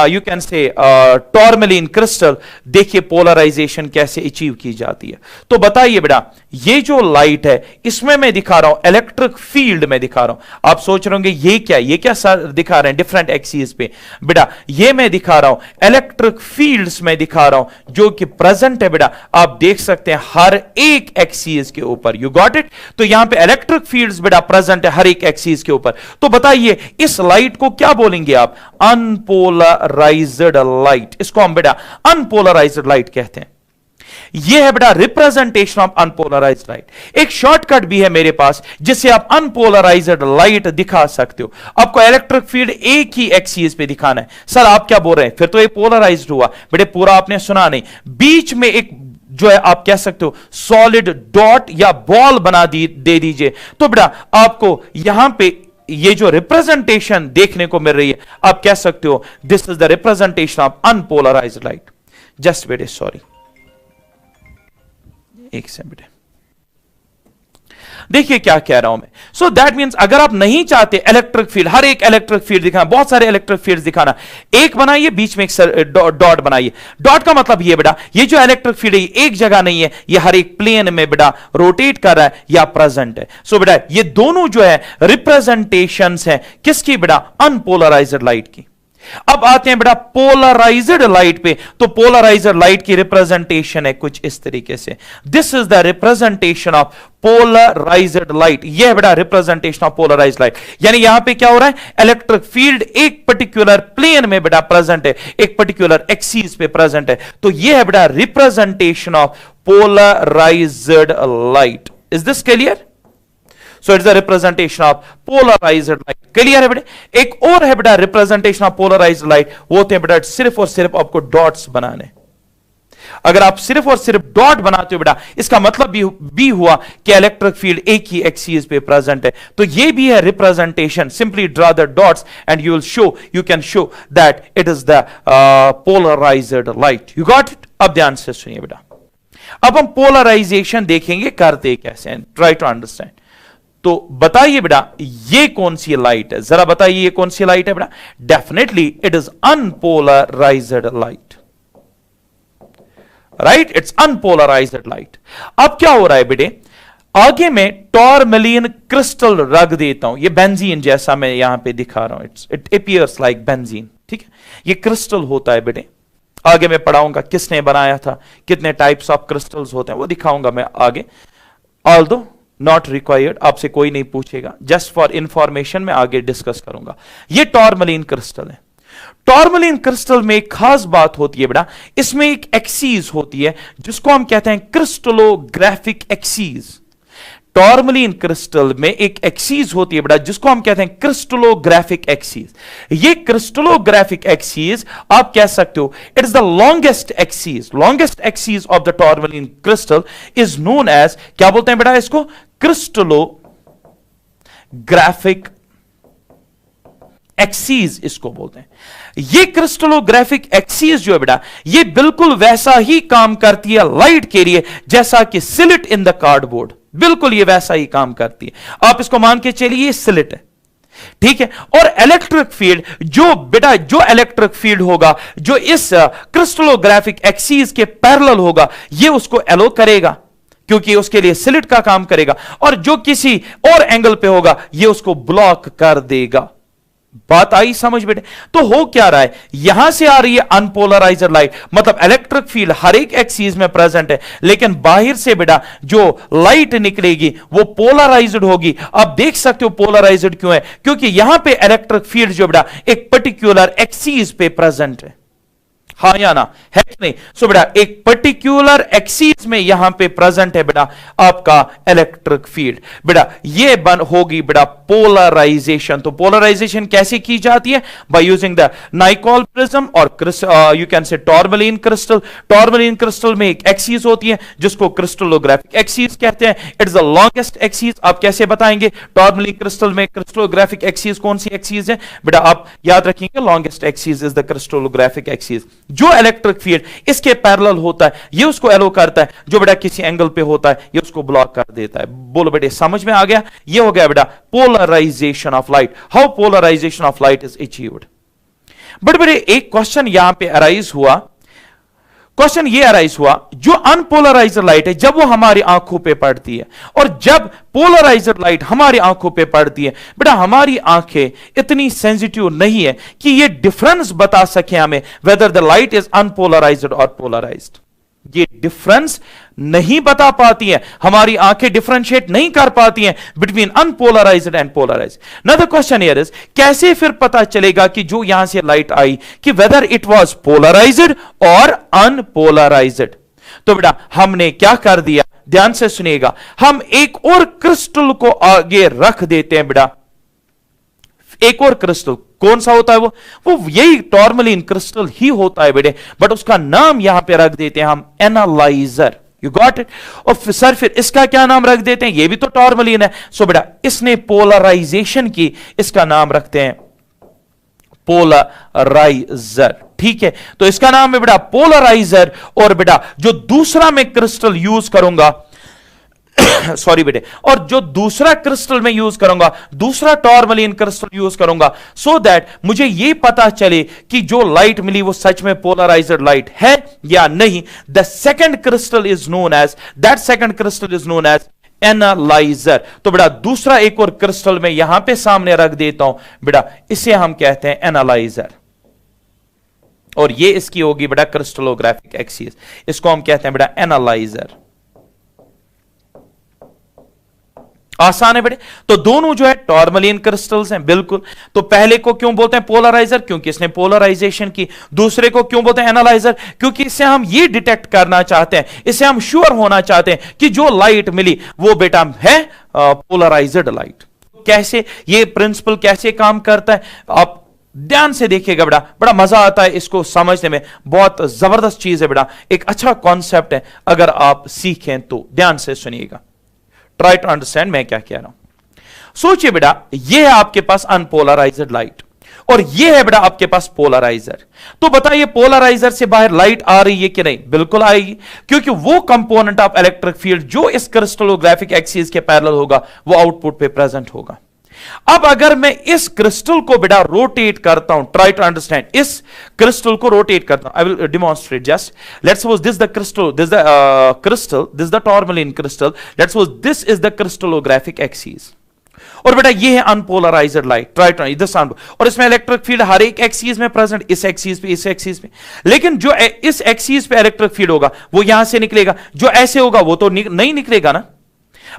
you can say tourmaline crystal, देखिए पोलराइजेशन कैसे अचीव की जाती है। तो बताइए बेटा ये जो लाइट है इसमें मैं दिखा रहा हूं इलेक्ट्रिक फील्ड में दिखा रहा हूं। आप सोच रहे होंगे ये क्या सर दिखा रहे हैं डिफरेंट एक्सिस पे? बेटा ये मैं दिखा रहा हूं इलेक्ट्रिक फील्ड्स में दिखा रहा हूं जो कि प्रेजेंट है बेटा, आप देख सकते हैं हर एक एक्सिस के ऊपर। You got it? तो यहां पे इलेक्ट्रिक फील्ड्स बेटा प्रेजेंट है हर एक एक्सिस के ऊपर। तो बताइए इस लाइट को क्या बोलेंगे आप? Unpolarised light. इसको हम बेटा अनपोलराइज्ड लाइट कहते हैं। यह है बेटा रिप्रेजेंटेशन ऑफ अनपोलराइज्ड लाइट। एक शॉर्टकट भी है मेरे पास जिससे आप अनपोलराइज्ड लाइट दिखा सकते हो। आपको इलेक्ट्रिक फील्ड एक ही एक्सिस पे दिखाना है। सर आप क्या बोल रहे हैं, फिर तो ये पोलराइज्ड हुआ। बेटे पूरा आपने सुना नहीं, बीच में एक जो है आप कह सकते हो सॉलिड डॉट या बॉल बना दे दीजिए। तो बेटा आपको यहां पे ये जो रिप्रेजेंटेशन देखने को मिल रही है, आप कह सकते हो this is the representation of unpolarized light. Just बेटे सॉरी, एक सेकंड बेटे, देखिए क्या कह रहा हूं मैं। सो दैट मींस अगर आप नहीं चाहते इलेक्ट्रिक फील्ड, हर एक इलेक्ट्रिक फील्ड दिखाना, बहुत सारे इलेक्ट्रिक फील्ड दिखाना, एक बनाइए बीच में एक डॉट बनाइए। डॉट का मतलब ये बेटा ये जो इलेक्ट्रिक फील्ड है एक जगह नहीं है, ये हर एक प्लेन में बेटा रोटेट कर रहा है या प्रेजेंट है। सो बेटा ये दोनों जो है रिप्रेजेंटेशंस है किसकी बेटा? अनपोलराइज्ड लाइट की। अब आते हैं बेटा पोलराइज्ड लाइट पे। तो पोलराइज्ड लाइट की रिप्रेजेंटेशन है कुछ इस तरीके से। This is the representation of polarized light. यह है बेटा रिप्रेजेंटेशन ऑफ पोलराइज्ड लाइट। यानी यहां पे क्या हो रहा है, इलेक्ट्रिक फील्ड एक पर्टिकुलर प्लेन में बेटा प्रेजेंट है, एक पर्टिकुलर एक्सिस पे प्रेजेंट है। तो यह है बेटा representation of polarized light. Is this clear? So it's the representation of polarized light. Clear है बेटे? एक और है बेटा रिप्रेजेंटेशन ऑफ पोलराइज्ड लाइट, वो होते हैं बेटा सिर्फ और सिर्फ आपको डॉट्स बनाने। अगर आप सिर्फ और सिर्फ डॉट बनाते हो बेटा, इसका मतलब भी हुआ कि इलेक्ट्रिक फील्ड एक ही एक्सिस पे प्रेजेंट है। तो ये भी है representation. Simply draw the dots and you will show, you can show that it is the polarized light. You got it? अब ध्यान से सुनिए बेटा, अब हम पोलराइजेशन देखेंगे करते कैसे हैं, ट्राई टू अंडरस्टैंड। तो बताइए बेटा ये कौन सी लाइट है, जरा बताइए ये कौन सी लाइट है बेटा? Definitely it is unpolarised light, right? It's unpolarised light. अब क्या हो रहा है बेटे, आगे मैं टॉरमेलिन क्रिस्टल रख देता हूं। ये बेंजीन जैसा मैं यहां पे दिखा रहा हूं, इट अपीयर्स लाइक बेंजीन। ठीक है, ये क्रिस्टल होता है बेटे। आगे मैं पढ़ाऊंगा किसने बनाया था, कितने टाइप्स ऑफ क्रिस्टल्स होते हैं वो दिखाऊंगा मैं आगे। ऑल्दो नॉट रिक्वायर्ड, आपसे कोई नहीं पूछेगा, जस्ट फॉर इंफॉर्मेशन मैं आगे डिस्कस करूंगा। ये टॉरमेलिन क्रिस्टल है। टॉरमेलिन क्रिस्टल में एक खास बात होती है बेटा, इसमें एक एक्सीज होती है जिसको हम कहते हैं क्रिस्टलोग्राफिक एक्सीज। टॉरमेलिन क्रिस्टल में एक एक्सीज होती है बेटा जिसको हम कहते हैं क्रिस्टलोग्राफिक एक्सीज। ये क्रिस्टलोग्राफिक एक्सीज आप कह सकते हो it is the longest axes. Longest axes of the tourmaline crystal is known as, क्या बोलते हैं बेटा इसको? क्रिस्टलोग्राफिक एक्सीज इसको बोलते हैं। ये क्रिस्टलोग्राफिक एक्सीज जो है बेटा ये बिल्कुल वैसा ही काम करती है लाइट के लिए जैसा कि स्लिट इन द कार्डबोर्ड, बिल्कुल ये वैसा ही काम करती है। आप इसको मान के चलिए ये स्लिट है, ठीक है। और इलेक्ट्रिक फील्ड जो इलेक्ट्रिक फील्ड होगा जो इस क्रिस्टलोग्राफिक एक्सीस के पैरेलल होगा, ये उसको एलो करेगा क्योंकि उसके लिए स्लिट का काम करेगा, और जो किसी और एंगल पे होगा ये उसको ब्लॉक कर देगा। बात आई समझ बेटे? तो हो क्या रहा है, यहां से आ रही है अनपोलराइज्ड लाइट, मतलब इलेक्ट्रिक फील्ड हर एक एक्सीस में प्रेजेंट है, लेकिन बाहर से बेटा जो लाइट निकलेगी वो पोलराइज्ड होगी। आप देख सकते हो पोलराइज्ड क्यों है, क्योंकि यहां पे इलेक्ट्रिक फील्ड जो बेटा एक पर्टिकुलर एक्सीस पे प्रेजेंट है। हाँ या ना, है कि नहीं? सो बेटा एक पर्टिकुलर एक्सीस में यहां पे प्रेजेंट है बेटा आपका इलेक्ट्रिक फील्ड। बेटा ये बन होगी बेटा पोलराइजेशन। तो पोलराइजेशन कैसे की जाती है? बाय यूजिंग द नाइकॉल प्रिज्म और यू कैन से टॉर्मलिन क्रिस्टल। टॉर्मलिन क्रिस्टल में एक एक्सीस होती है जिसको क्रिस्टलोग्राफिक एक्सीस कहते हैं। It is the longest axis. आप कैसे बताएंगे टॉर्मलिन क्रिस्टल में क्रिस्टलोग्राफिक एक्सीस कौन सी एक्सीस है? बेटा आप याद रखेंगे longest axis is the crystallographic axis. जो इलेक्ट्रिक फील्ड इसके पैरेलल होता है ये उसको एलो करता है, जो बेटा किसी एंगल पे होता है ये उसको ब्लॉक कर देता है। बोलो बेटे समझ में आ गया? ये हो गया बेटा polarization of light, how polarization of light is achieved. But बेटे एक क्वेश्चन यहां पे अराइज हुआ, क्वेश्चन ये अराइज हुआ, जो अनपोलराइज्ड लाइट है जब वो हमारी आंखों पे पड़ती है और जब पोलराइज्ड लाइट हमारी आंखों पे पड़ती है, बेटा हमारी आंखें इतनी सेंसिटिव नहीं है कि ये डिफरेंस बता सके हमें whether the light is unpolarised और पोलराइज्ड। ये डिफरेंस नहीं बता पाती है, हमारी आंखें डिफरेंशिएट नहीं कर पाती हैं between unpolarized and polarized. Now the question here is, कैसे फिर पता चलेगा कि जो यहां से लाइट आई कि वेदर इट वाज पोलराइज्ड और अनपोलराइज्ड? तो बेटा हमने क्या कर दिया, ध्यान से सुनिएगा, हम एक और क्रिस्टल को आगे रख देते हैं। बेटा एक और क्रिस्टल कौन सा होता है? वो यही टॉर्मलिन क्रिस्टल ही होता है बेटे, बट उसका नाम यहां पे रख देते हैं हम एनालाइजर। You got it? और सर फिर इसका क्या नाम रख देते हैं? ये भी तो टॉर्मलिन है। सो बेटा इसने पोलराइजेशन की, इसका नाम रखते हैं पोलराइजर। ठीक है, तो इसका नाम है बेटा पोलराइजर। और बेटा जो दूसरा मैं क्रिस्टल यूज करूंगा सॉरी बेटे, और जो दूसरा क्रिस्टल में यूज करूंगा, दूसरा टॉर्मलिन क्रिस्टल यूज करूंगा, सो दैट मुझे यह पता चले कि जो लाइट मिली वो सच में पोलराइज्ड लाइट है या नहीं। The second crystal is known as, that second crystal is known as analyzer. तो बेटा दूसरा एक और क्रिस्टल में यहां पे सामने रख देता हूं बेटा, इसे हम कहते हैं एनालाइजर, और ये इसकी होगी बेटा क्रिस्टलोग्राफिक एक्सिस, इसको हम कहते हैं बेटा एनालाइजर। आसान है बेटे। तो दोनों जो है टॉर्मलिन क्रिस्टल्स हैं बिल्कुल। तो पहले को क्यों बोलते हैं पोलराइजर? क्योंकि इसने पोलराइजेशन की। दूसरे को क्यों बोलते हैं एनालाइजर? क्योंकि इससे हम ये डिटेक्ट करना चाहते हैं, इससे हम श्योर होना चाहते हैं कि जो लाइट मिली वो बेटा है पोलराइज्ड लाइट। कैसे ये प्रिंसिपल कैसे काम करता है आप ध्यान से देखिएगा बेटा, बड़ा मजा आता है इसको समझने में, बहुत जबरदस्त चीज है बेटा, एक अच्छा कॉन्सेप्ट है अगर आप सीखें तो। ध्यान से सुनिएगा, ट्राई टू अंडरस्टैंड मैं क्या कह रहा हूं। सोचिए बेटा ये है आपके पास अनपोलराइज्ड लाइट और ये है बेटा आपके पास पोलराइजर। तो बताइए पोलराइजर से बाहर लाइट आ रही है कि नहीं? बिल्कुल आएगी, क्योंकि वो कंपोनेंट ऑफ इलेक्ट्रिक फील्ड जो इस क्रिस्टलोग्राफिक एक्सिस के पैरेलल होगा वो आउटपुट पे प्रेजेंट होगा। अब अगर मैं इस क्रिस्टल को बेटा रोटेट करता हूं, ट्राई टू अंडरस्टैंड, इस क्रिस्टल को रोटेट करता हूं, I will demonstrate just. Let's suppose this the crystal, this the tourmaline crystal, let's suppose this is the crystallographic axis, और बेटा ये है अनपोलराइज्ड लाइट, ट्राई टू इधर, और इसमें इलेक्ट्रिक फील्ड हर एक एक्सिस में प्रेजेंट, इस एक्सिस पे, इस एक्सिस पे। लेकिन जो इस एक्सिस पे इलेक्ट्रिक फील्ड होगा वो यहां से निकलेगा, जो ऐसे होगा वो तो नहीं निकलेगा ना।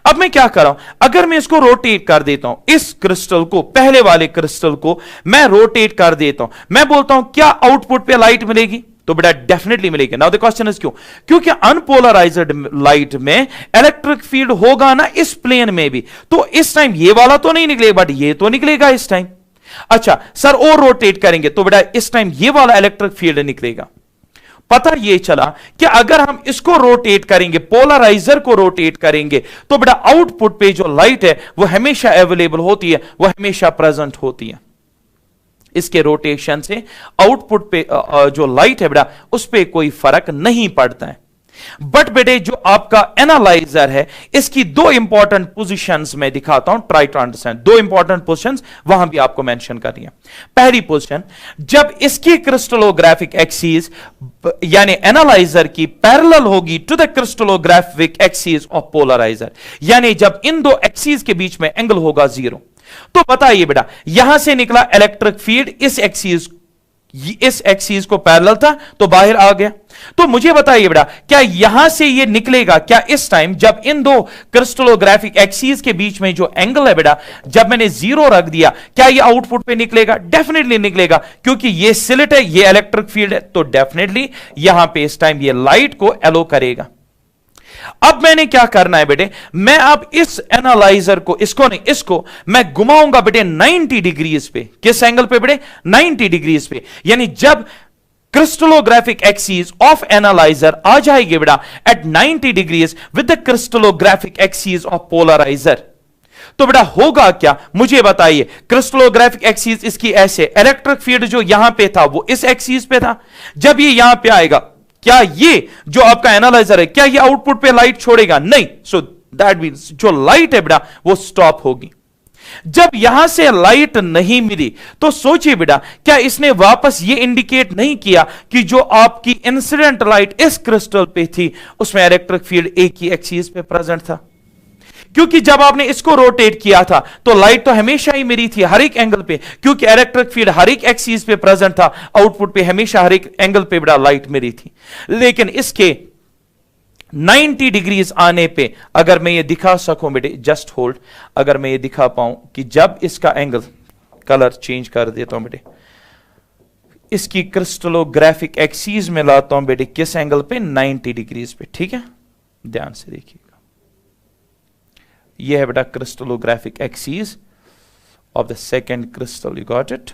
अब मैं क्या कर रहा हूं, अगर मैं इसको रोटेट कर देता हूं, इस क्रिस्टल को, पहले वाले क्रिस्टल को मैं रोटेट कर देता हूं, मैं बोलता हूं क्या आउटपुट पे लाइट मिलेगी? तो बेटा डेफिनेटली मिलेगी। नाउ द क्वेश्चन इज क्यों? क्योंकि अनपोलराइज्ड लाइट में इलेक्ट्रिक फील्ड होगा ना इस प्लेन में भी, तो इस टाइम ये वाला तो नहीं निकलेगा बट ये तो निकलेगा इस टाइम। अच्छा सर और रोटेट करेंगे तो बेटा इस टाइम ये वाला इलेक्ट्रिक फील्ड निकलेगा। पता ये चला कि अगर हम इसको रोटेट करेंगे, पोलराइजर को रोटेट करेंगे, तो बेटा आउटपुट पे जो लाइट है वो हमेशा अवेलेबल होती है, वो हमेशा प्रेजेंट होती है। इसके रोटेशन से आउटपुट पे जो लाइट है बेटा उस पे कोई फर्क नहीं पड़ता है। बट बेटे जो आपका एनालाइजर है, इसकी दो इंपॉर्टेंट पोजीशंस में दिखाता हूं, ट्राई टू अंडरस्टैंड। दो इंपॉर्टेंट पोजीशंस वहां भी आपको मेंशन करनी है। पहली पोजीशन, जब इसकी क्रिस्टलोग्राफिक एक्सिस यानी एनालाइजर की पैरेलल होगी to the crystallographic axis of polarizer, यानी जब इन दो एक्सिस के बीच में एंगल होगा 0, तो बताइए बेटा यहां से निकला इलेक्ट्रिक फील्ड इस एक्सिस को पैरेलल था तो बाहर आ गया। तो मुझे बताइए बेटा क्या यहां से ये निकलेगा, क्या इस टाइम जब इन दो क्रिस्टलोग्राफिक एक्सिस के बीच में जो एंगल है बेटा, जब मैंने 0 रख दिया, क्या ये आउटपुट पे निकलेगा? डेफिनेटली निकलेगा, क्योंकि ये स्लिट है, ये इलेक्ट्रिक फील्ड है, तो डेफिनेटली यहां पे इस टाइम ये लाइट को एलो करेगा। अब मैंने क्या करना है बेटे, मैं अब इस एनालाइजर को, इसको नहीं, इसको मैं घुमाऊंगा बेटे 90 डिग्रीज पे। किस एंगल पे बेटे? 90 डिग्रीज पे। यानी जब क्रिस्टलोग्राफिक एक्सिस ऑफ एनालाइजर आ जाएगी बेटा at 90 degrees with the crystallographic axis of polarizer, तो बेटा होगा क्या मुझे बताइए। क्रिस्टलोग्राफिक एक्सिस इसकी ऐसे, इलेक्ट्रिक फील्ड जो यहां पे था वो इस एक्सिस पे था, जब ये यहां पे आएगा, क्या ये जो आपका एनालाइजर है, क्या ये आउटपुट पे लाइट छोड़ेगा? नहीं। सो दैट मींस जो लाइट है बेटा वो स्टॉप होगी। जब यहां से लाइट नहीं मिली तो सोचिए बेटा क्या इसने वापस ये इंडिकेट नहीं किया कि जो आपकी इंसिडेंट लाइट इस क्रिस्टल पे थी उसमें इलेक्ट्रिक फील्ड एक ही एक्सिस पे प्रेजेंट था? क्योंकि जब आपने इसको रोटेट किया था तो लाइट तो हमेशा ही मेरी थी हर एक एंगल पे, क्योंकि इलेक्ट्रिक फील्ड हर एक एक्सिस पे प्रेजेंट था, आउटपुट पे हमेशा हर एक एंगल पे बड़ा लाइट मेरी थी। लेकिन इसके 90 डिग्रीज आने पे अगर मैं ये दिखा सकूं बेटे, जस्ट होल्ड, अगर मैं ये दिखा पाऊं कि जब इसका एंगल, कलर चेंज कर देता हूं बेटे, इसकी क्रिस्टलोग्राफिक एक्सिस में लाता हूं बेटे किस एंगल पे? 90 डिग्रीज पे। ठीक है, ध्यान से देखिएगा, यह है बेटा crystallographic axis of the second crystal. You got it?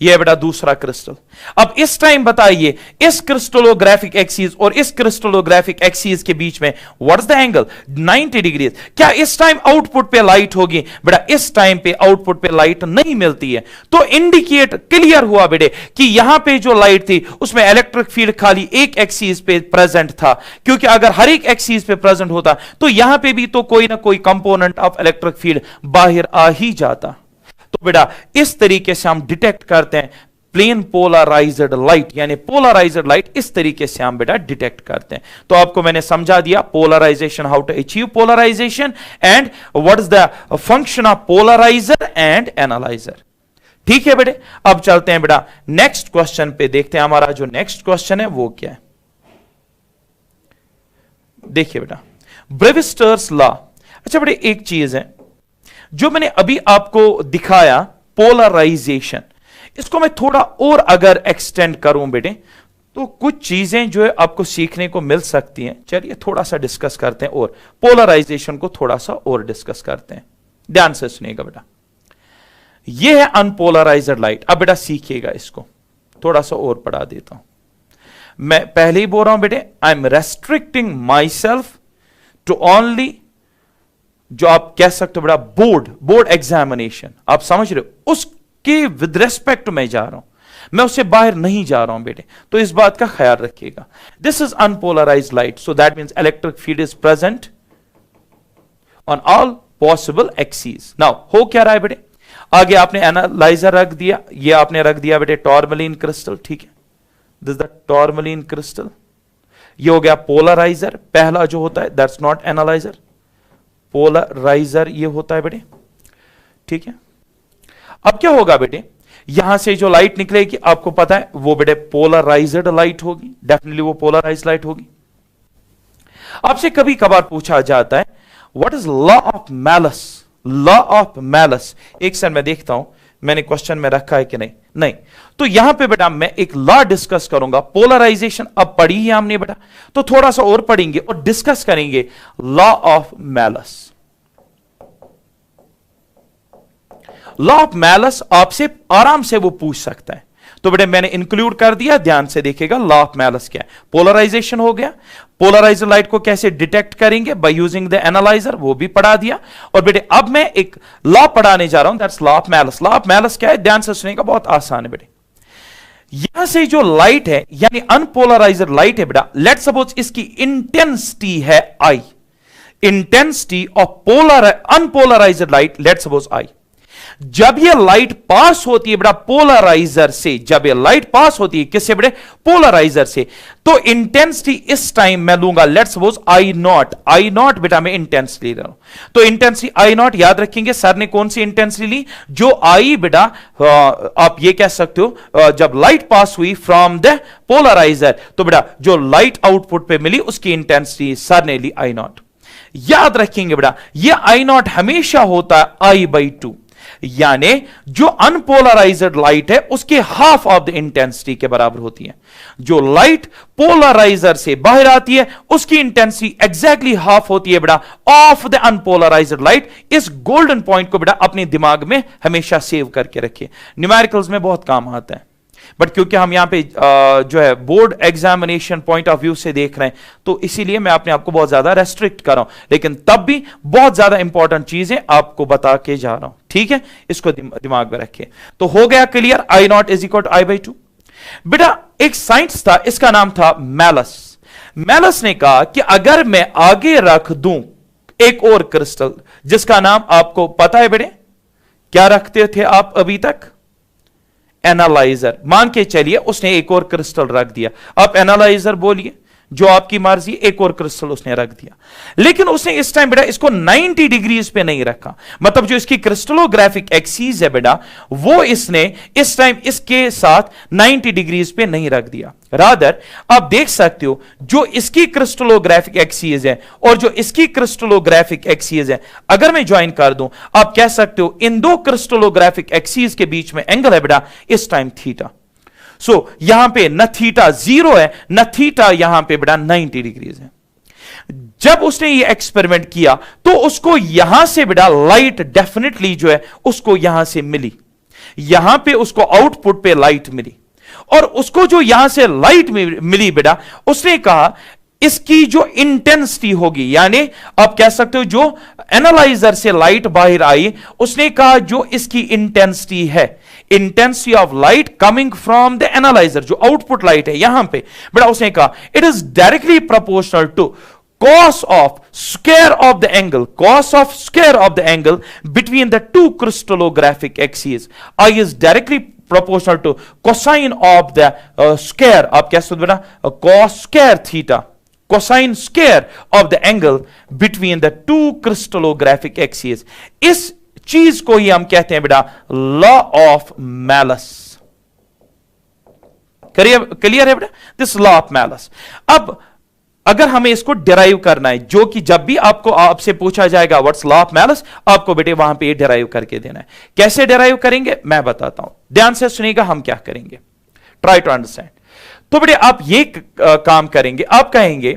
यह है बेटा दूसरा क्रिस्टल। अब इस टाइम बताइए इस क्रिस्टलोग्राफिक एक्सिस और इस क्रिस्टलोग्राफिक एक्सिस के बीच में what is the angle? 90 degree. क्या इस टाइम आउटपुट पे लाइट होगी? बेटा इस टाइम पे आउटपुट पे लाइट नहीं मिलती है, तो इंडिकेट क्लियर हुआ बेटे कि यहां पे जो लाइट थी उसमें इलेक्ट्रिक फील्ड खाली एक एक्सिस पे प्रेजेंट था, क्योंकि अगर हर एक एक्सिस पे प्रेजेंट होता तो यहां पे भी तो कोई ना कोई कंपोनेंट ऑफ इलेक्ट्रिक फील्ड बाहर आ ही जाता। तो बेटा इस तरीके से हम डिटेक्ट करते हैं प्लेन पोलराइज्ड लाइट, यानी पोलराइज्ड लाइट इस तरीके से हम बेटा डिटेक्ट करते हैं। तो आपको मैंने समझा दिया polarization, how to achieve polarization and what is the function of polarizer and analyzer. ठीक है बेटे, अब चलते हैं बेटा नेक्स्ट क्वेश्चन पे, देखते हैं हमारा जो नेक्स्ट क्वेश्चन है वो क्या है। देखिए बेटा ब्रेविस्टर्स लॉ। अच्छा बेटे एक चीज है जो मैंने अभी आपको दिखाया पोलराइजेशन, इसको मैं थोड़ा और अगर एक्सटेंड करूं बेटे तो कुछ चीजें जो है आपको सीखने को मिल सकती हैं। चलिए थोड़ा सा डिस्कस करते हैं और पोलराइजेशन को थोड़ा सा और डिस्कस करते हैं। ध्यान से सुनिएगा बेटा, यह है अनपोलराइज्ड लाइट। अब बेटा सीखिएगा इसको, थोड़ा सा और पढ़ा देता हूं। मैं पहले ही बोल रहा हूं बेटे, I am restricting myself to only, जो आप कह सकते हो बेटा बोर्ड एग्जामिनेशन, आप समझ रहे हो, उसके विद रेस्पेक्ट मैं जा रहा हूं, मैं उससे बाहर नहीं जा रहा हूं बेटे, तो इस बात का ख्याल रखिएगा। This is unpolarised light, so that means electric field is present on all possible axis. Now हो क्या रहा है बेटे, आगे आपने एनालाइजर रख दिया, ये आपने रख दिया बेटे टॉर्मलिन क्रिस्टल। ठीक है, this is the tourmaline crystal. ये हो गया पोलराइजर, पहला जो होता है दैट्स नॉट एनालाइजर, पोलराइजर ये होता है बेटे। ठीक है, अब क्या होगा बेटे, यहां से जो लाइट निकलेगी आपको पता है वो बेटे पोलराइज्ड लाइट होगी, डेफिनेटली वो पोलराइज्ड लाइट होगी। आपसे कभी कभार पूछा जाता है what is law of malleus, law of malleus. एक सेकंड मैं देखता हूं मैंने क्वेश्चन में रखा है कि नहीं, नहीं, तो यहां पे बेटा मैं एक लॉ डिस्कस करूंगा। पोलराइजेशन अब पढ़ी है हमने बेटा, तो थोड़ा सा और पढ़ेंगे और डिस्कस करेंगे law of malleus. Law of malleus आपसे आराम से वो पूछ सकता है, तो बेटे मैंने इंक्लूड कर दिया, ध्यान से देखिएगा। लॉ ऑफ मैलस क्या है? पोलराइजेशन हो गया, पोलराइज्ड लाइट को कैसे डिटेक्ट करेंगे बाय यूजिंग द एनालाइजर, वो भी पढ़ा दिया। और बेटे अब मैं एक लॉ पढ़ाने जा रहा हूं, that's law of malleus. Law of malleus क्या है? ध्यान से सुनिएगा, बहुत आसान है बेटे। यहां से जो लाइट है यानी अनपोलराइज्ड लाइट है बेटा, लेट सपोज इसकी इंटेंसिटी है I, intensity of unpolarized light let suppose I. जब ये लाइट पास होती है बेटा पोलराइजर से, जब ये लाइट पास होती है किससे बेटे, पोलराइजर से, तो इंटेंसिटी इस टाइम मैं लूंगा लेट्स सपोज आई नॉट बेटा मैं इंटेंसिटी ले रहा हूं। तो इंटेंसिटी आई नॉट याद रखेंगे, सर ने कौन सी इंटेंसिटी ली, जो आई बेटा आप ये कह सकते हो जब लाइट पास हुई फ्रॉम द पोलराइजर, तो बेटा जो लाइट आउटपुट पे मिली उसकी इंटेंसिटी सर ने ली आई नॉट। याद रखेंगे बेटा ये आई नॉट हमेशा होता है आई बाई 2, यानी जो अनपोलराइज्ड लाइट है उसके हाफ ऑफ द इंटेंसिटी के बराबर होती है। जो लाइट पोलराइजर से बाहर आती है उसकी इंटेंसिटी एग्जैक्टली हाफ होती है बेटा ऑफ द अनपोलराइज्ड लाइट। इस गोल्डन पॉइंट को बेटा अपने दिमाग में हमेशा सेव करके रखिए, न्यूमेरिकल्स में बहुत काम आता है। बट क्योंकि हम यहां पे जो है board examination point of view से देख रहे हैं, तो इसीलिए मैं अपने आपको बहुत ज्यादा रेस्ट्रिक्ट कर रहा हूं, लेकिन तब भी बहुत ज्यादा इंपॉर्टेंट चीजें आपको बता के जा रहा हूं, ठीक है, इसको दिमाग में रखिए। तो हो गया clear, I naught is equal to I by 2। बेटा एक साइंस था, इसका नाम था मैलस। मैलस ने कहा कि अगर मैं आगे रख दूं एक और क्रिस्टल, जिसका नाम आपको पता है बेटे, क्या रखते थे आप अभी तक, एनालाइजर। मान के चलिए उसने एक और क्रिस्टल रख दिया, आप एनालाइजर बोलिए जो आपकी मर्जी, एक और क्रिस्टल उसने रख दिया, लेकिन उसने इस टाइम बेटा इसको 90 डिग्रीज पे नहीं रखा, मतलब जो इसकी क्रिस्टलोग्राफिक एक्सीस है बेटा वो इसने इस टाइम इसके साथ 90 डिग्रीज पे नहीं रख दिया। रादर आप देख सकते हो जो इसकी क्रिस्टलोग्राफिक एक्सीस है और जो इसकी क्रिस्टलोग्राफिक एक्सीस है, अगर मैं ज्वाइन कर दूं आप कह सकते हो इन दो क्रिस्टलोग्राफिक एक्सीस के बीच में एंगल है बेटा इस टाइम थीटा। सो यहां पे न थीटा 0 है न थीटा यहां पे बेटा 90 डिग्रीज है। जब उसने ये एक्सपेरिमेंट किया तो उसको यहां से बेटा लाइट डेफिनेटली जो है उसको यहां से मिली, यहां पे उसको आउटपुट पे लाइट मिली, और उसको जो यहां से लाइट मिली बेटा उसने कहा इसकी जो इंटेंसिटी होगी, यानी आप कह सकते हो जो एनालाइजर से लाइट बाहर आई, उसने कहा जो इसकी इंटेंसिटी है, intensity of light coming from the analyzer, जो आउटपुट लाइट है यहां पे बेटा उसने कहा it is directly proportional to cos of square of the angle, cos of square of the angle between the two crystallographic axes. I is directly proportional to cosine of the square, आप कह सकते बेटा cos square theta, cosine square of the angle between the two crystallographic axes. इस चीज को ही हम कहते हैं बेटा लॉ ऑफ मैलस। क्लियर है बेटा, दिस लॉ ऑफ मैलस। अब अगर हमें इसको डिराइव करना है, जो कि जब भी आपको आपसे पूछा जाएगा व्हाट्स लॉ ऑफ मैलस, आपको बेटे वहां पे डिराइव करके देना है। कैसे डिराइव करेंगे मैं बताता हूं, ध्यान से सुनिएगा हम क्या करेंगे, ट्राई टू अंडरस्टैंड। तो बेटे आप ये काम करेंगे, आप कहेंगे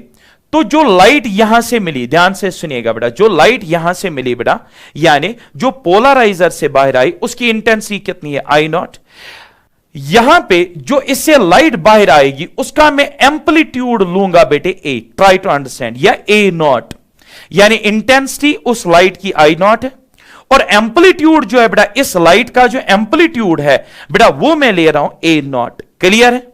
तो जो लाइट यहां से मिली, ध्यान से सुनिएगा बेटा, जो लाइट यहां से मिली बेटा यानी जो पोलराइजर से बाहर आई उसकी इंटेंसिटी कितनी है आई नॉट। यहां पे जो इससे लाइट बाहर आएगी उसका मैं एम्पलीट्यूड लूंगा बेटे ए, ट्राई टू अंडरस्टैंड, या ए नॉट, यानी इंटेंसिटी उस लाइट की आई नॉट है और एम्पलीट्यूड जो है बेटा इस लाइट का जो एम्पलीट्यूड है बेटा वो मैं ले रहा हूं ए नॉट। क्लियर है?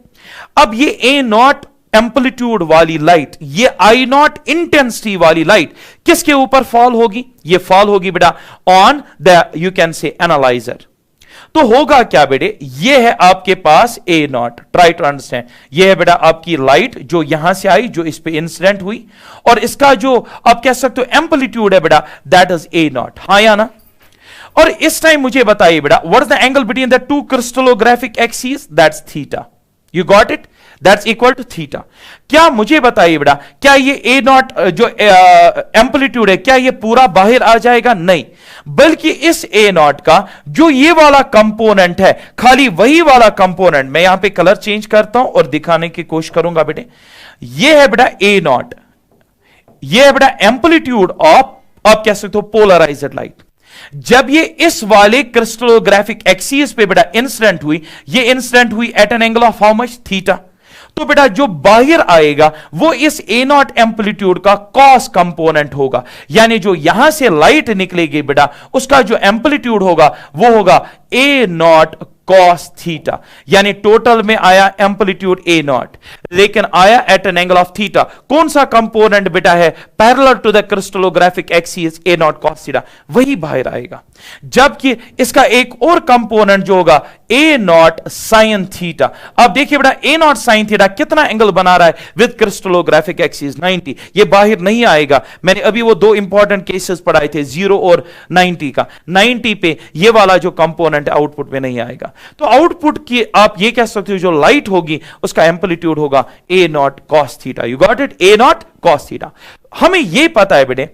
अब ये ए नॉट एम्पलीट्यूड वाली लाइट, ये आई नॉट इंटेंसिटी वाली लाइट किसके ऊपर फॉल होगी? ये फॉल होगी बेटा ऑन द यू कैन से एनालाइजर। तो होगा क्या बेटे, ये है आपके पास ए नॉट, ट्राई टू अंडरस्टैंड, ये है बेटा आपकी लाइट जो यहां से आई, जो इस पे इंसिडेंट हुई, और इसका जो आप कह सकते हो एम्पलीट्यूड है बेटा दैट इज ए नॉट, हाँ या ना। और इस टाइम मुझे बताइए बेटा what is the angle between the two crystallographic axis, that's theta. You got it, that's equal to theta. क्या मुझे बताइए बेटा क्या ये ए नॉट जो एम्पलीट्यूड है क्या ये पूरा बाहर आ जाएगा? नहीं, बल्कि इस ए नॉट का जो ये वाला कंपोनेंट है, खाली वही वाला कंपोनेंट, मैं यहां पे कलर चेंज करता हूं और दिखाने की कोशिश करूंगा बेटे, ये है बेटा ए नॉट, ये है बेटा एम्पलीट्यूड ऑफ आप कह सकते हो पोलराइज्ड लाइट। जब ये इस वाले क्रिस्टलोग्राफिक एक्सिस पे बेटा इंसिडेंट हुई, ये इंसिडेंट हुई at an angle of how much? Theta. तो बेटा जो बाहर आएगा वो इस ए नॉट एम्पलीट्यूड का कॉस कंपोनेंट होगा, यानी जो यहां से लाइट निकलेगी बेटा उसका जो एम्पलीट्यूड होगा वो होगा ए नॉट कॉस थीटा, यानी टोटल में आया एम्पलीट्यूड ए नॉट, लेकिन आया at an angle of theta. कौन सा कंपोनेंट बेटा है parallel to the crystallographic axis A naught cos theta, वही बाहर आएगा। जबकि इसका एक और कंपोनेंट जो होगा ए नॉट साइन थीटा। अब देखिए बेटा ए नॉट साइन थीटा कितना एंगल बना रहा है विद क्रिस्टलोग्राफिक एक्सिस 90, ये बाहर नहीं आएगा। मैंने अभी वो दो इंपॉर्टेंट केसेस पढ़ाए थे 0 और 90 का, 90 पे ये वाला जो कंपोनेंट आउटपुट में नहीं आएगा। तो आउटपुट की आप ये कह सकते हो जो लाइट होगी उसका एम्पलीट्यूड होगा A naught cos theta. You got it, A naught cos theta. हमें ये पता है बेटे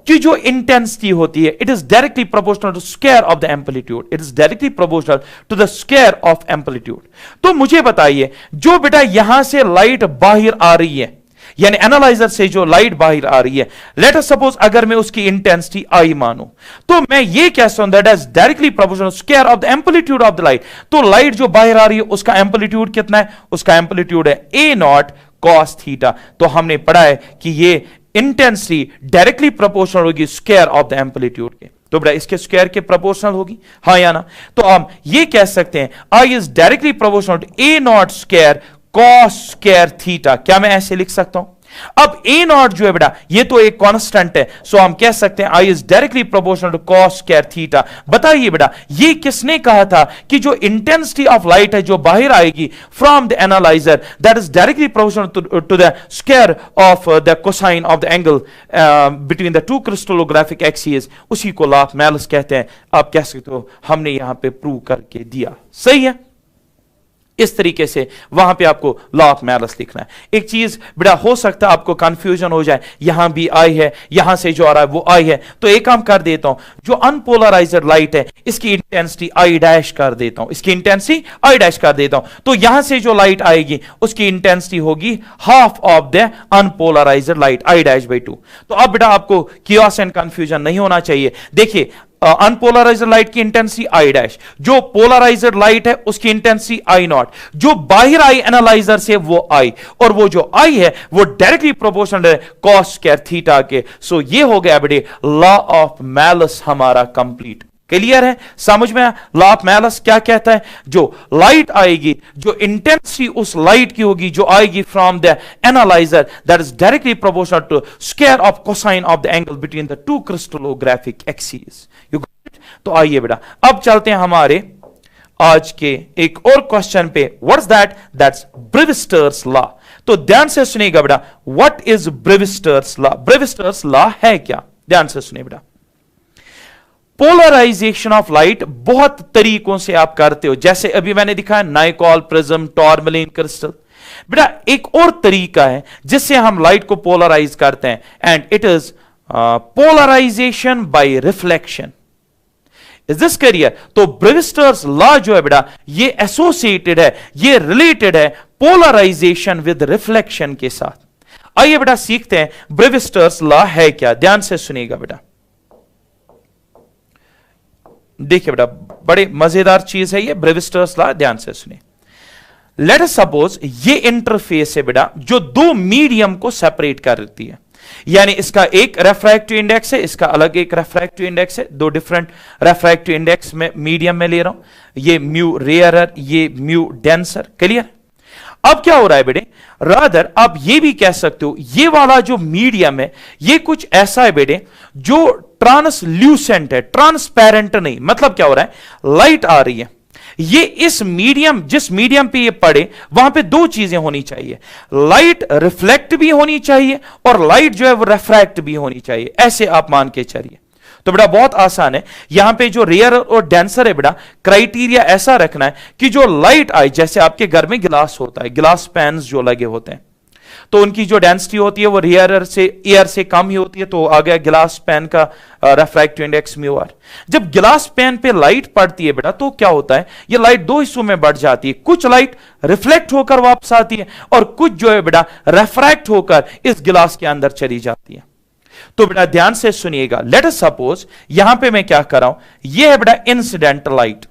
कि जो इंटेंसिटी होती है it is directly proportional to square of the amplitude, it is directly proportional to the square of amplitude. तो मुझे बताइए जो बेटा यहां से लाइट बाहर आ रही है, यानी एनालाइजर से जो लाइट बाहर आ रही है, लेट अस सपोज अगर मैं उसकी इंटेंसिटी आई मानूं, तो मैं ये कह सकता हूं that is directly proportional square of the amplitude of the light. तो लाइट जो बाहर आ रही है उसका एम्पलीट्यूड कितना है, उसका एम्पलीट्यूड है ए नॉट कॉस थीटा। तो हमने पढ़ा है कि ये इंटेंसिटी डायरेक्टली प्रोपोर्शनल होगी स्क्वायर ऑफ द एम्पलीट्यूड के। तो बेटा इसके स्क्वायर के प्रोपोर्शनल होगी, हाँ या ना। तो हम ये कह सकते हैं I is directly proportional to A naught square cos square theta. क्या मैं ऐसे लिख सकता हूं? अब ए नॉट जो है बेटा ये तो एक कांस्टेंट है, सो हम कह सकते हैं I is directly proportional to cos square theta. बताइए बेटा ये किसने कहा था कि जो इंटेंसिटी ऑफ लाइट है जो बाहर आएगी from the analyzer that is directly proportional to the square of the cosine of the angle between the two crystallographic axis, उसी को लॉ ऑफ मैलस कहते हैं। आप कह सकते हो हमने यहां पे प्रूव करके दिया, सही है। इस तरीके से वहां पे आपको लॉ ऑफ मैलस लिखना है। एक चीज बेटा हो सकता है आपको कंफ्यूजन हो जाए, यहां भी आई है, यहां से जो आ रहा है वो आई है, तो एक काम कर देता हूं, जो अनपोलराइज्ड लाइट है इसकी इंटेंसिटी आई डैश कर देता हूं, इसकी इंटेंसिटी आई डैश कर देता हूं। तो यहां से जो लाइट आएगी उसकी इंटेंसिटी होगी half of the unpolarised light, I dash by 2। तो अब बेटा आपको कियोस एंड कंफ्यूजन नहीं होना चाहिए। देखिए अनपोलराइज्ड लाइट की इंटेंसिटी आई डैश, जो पोलराइज्ड लाइट है उसकी इंटेंसिटी आई नॉट, जो बाहर आई एनालाइजर से वो आई, और वो जो आई है वो डायरेक्टली प्रोपोर्शनल है कॉस स्क्वायर थीटा के। सो ये हो गया बेटे लॉ ऑफ मैलस हमारा कंप्लीट। क्लियर है, समझ में? लॉ ऑफ मैलस क्या कहता है, जो लाइट आएगी, जो इंटेंसिटी उस लाइट की होगी जो आएगी from the analyzer that is directly proportional to square of cosine of the angle between the two crystallographic axis. You got it? तो आइए बेटा अब चलते हैं हमारे आज के एक और क्वेश्चन पे। What's that? That's Brewster's law. तो ध्यान से सुनिएगा बेटा, what is Brewster's law? Brewster's law है क्या? ध्यान से सुनिए बेटा। पोलराइजेशन ऑफ लाइट बहुत तरीकों से आप करते हो, जैसे अभी मैंने दिखाया नाइकॉल प्रिज्म, टॉर्मलिन क्रिस्टल। बेटा एक और तरीका है जिससे हम लाइट को पोलराइज करते हैं, and it is polarization by reflection. Is this clear? तो ब्रेविस्टर्स लॉ जो है बेटा ये एसोसिएटेड है, ये रिलेटेड है पोलराइजेशन विद रिफ्लेक्शन के साथ। आइए बेटा सीखते हैं ब्रेविस्टर्स लॉ है क्या। ध्यान से सुनिएगा बेटा, देखिए बेटा बड़े मजेदार चीज है ये ब्रेविस्टर्स लॉ, ध्यान से सुनिए। लेट अस सपोज ये इंटरफेस है बेटा जो दो मीडियम को सेपरेट करती है, यानी इसका एक रेफ्रैक्टिव इंडेक्स है, इसका अलग एक रेफ्रैक्टिव इंडेक्स है, दो डिफरेंट रेफ्रैक्टिव इंडेक्स में मीडियम में ले रहा हूं, ये म्यू रेयरर, ये म्यू डेंसर। क्लियर? अब क्या हो रहा है बेटे, रादर आप ये भी कह सकते हो ये वाला जो मीडियम है ये कुछ ऐसा है बेटे जो ट्रांसल्यूसेंट है, ट्रांसपेरेंट नहीं। मतलब क्या हो रहा है, लाइट आ रही है, ये इस मीडियम, जिस मीडियम पे ये पड़े वहां पे दो चीजें होनी चाहिए, लाइट रिफ्लेक्ट भी होनी चाहिए और लाइट जो है वो रिफ्रैक्ट भी होनी चाहिए। ऐसे आप मान के चलिए। तो बेटा बहुत आसान है, यहां पे जो रेयर और डेंसर है बेटा क्राइटेरिया ऐसा रखना है कि जो लाइट आए, जैसे आपके घर में गिलास होता है, गिलास पेन्स जो लगे होते हैं, तो उनकी जो डेंसिटी होती है वो रेयर से एयर से कम ही होती है, तो आ गया गिलास पेन का रेफ्रैक्टिव इंडेक्स म्यू आर। जब गिलास पेन पे लाइट पड़ती है बेटा तो क्या होता है, ये लाइट दो हिस्सों में बढ़ जाती है, कुछ लाइट रिफ्लेक्ट होकर वापस आती है और कुछ जो है बेटा रिफ्रैक्ट होकर इस गिलास के अंदर चली जाती है। तो बेटा ध्यान से सुनिएगा, लेट अस सपोज यहां पे मैं क्या कर रहा हूं, यह है बेटा इंसिडेंट लाइट,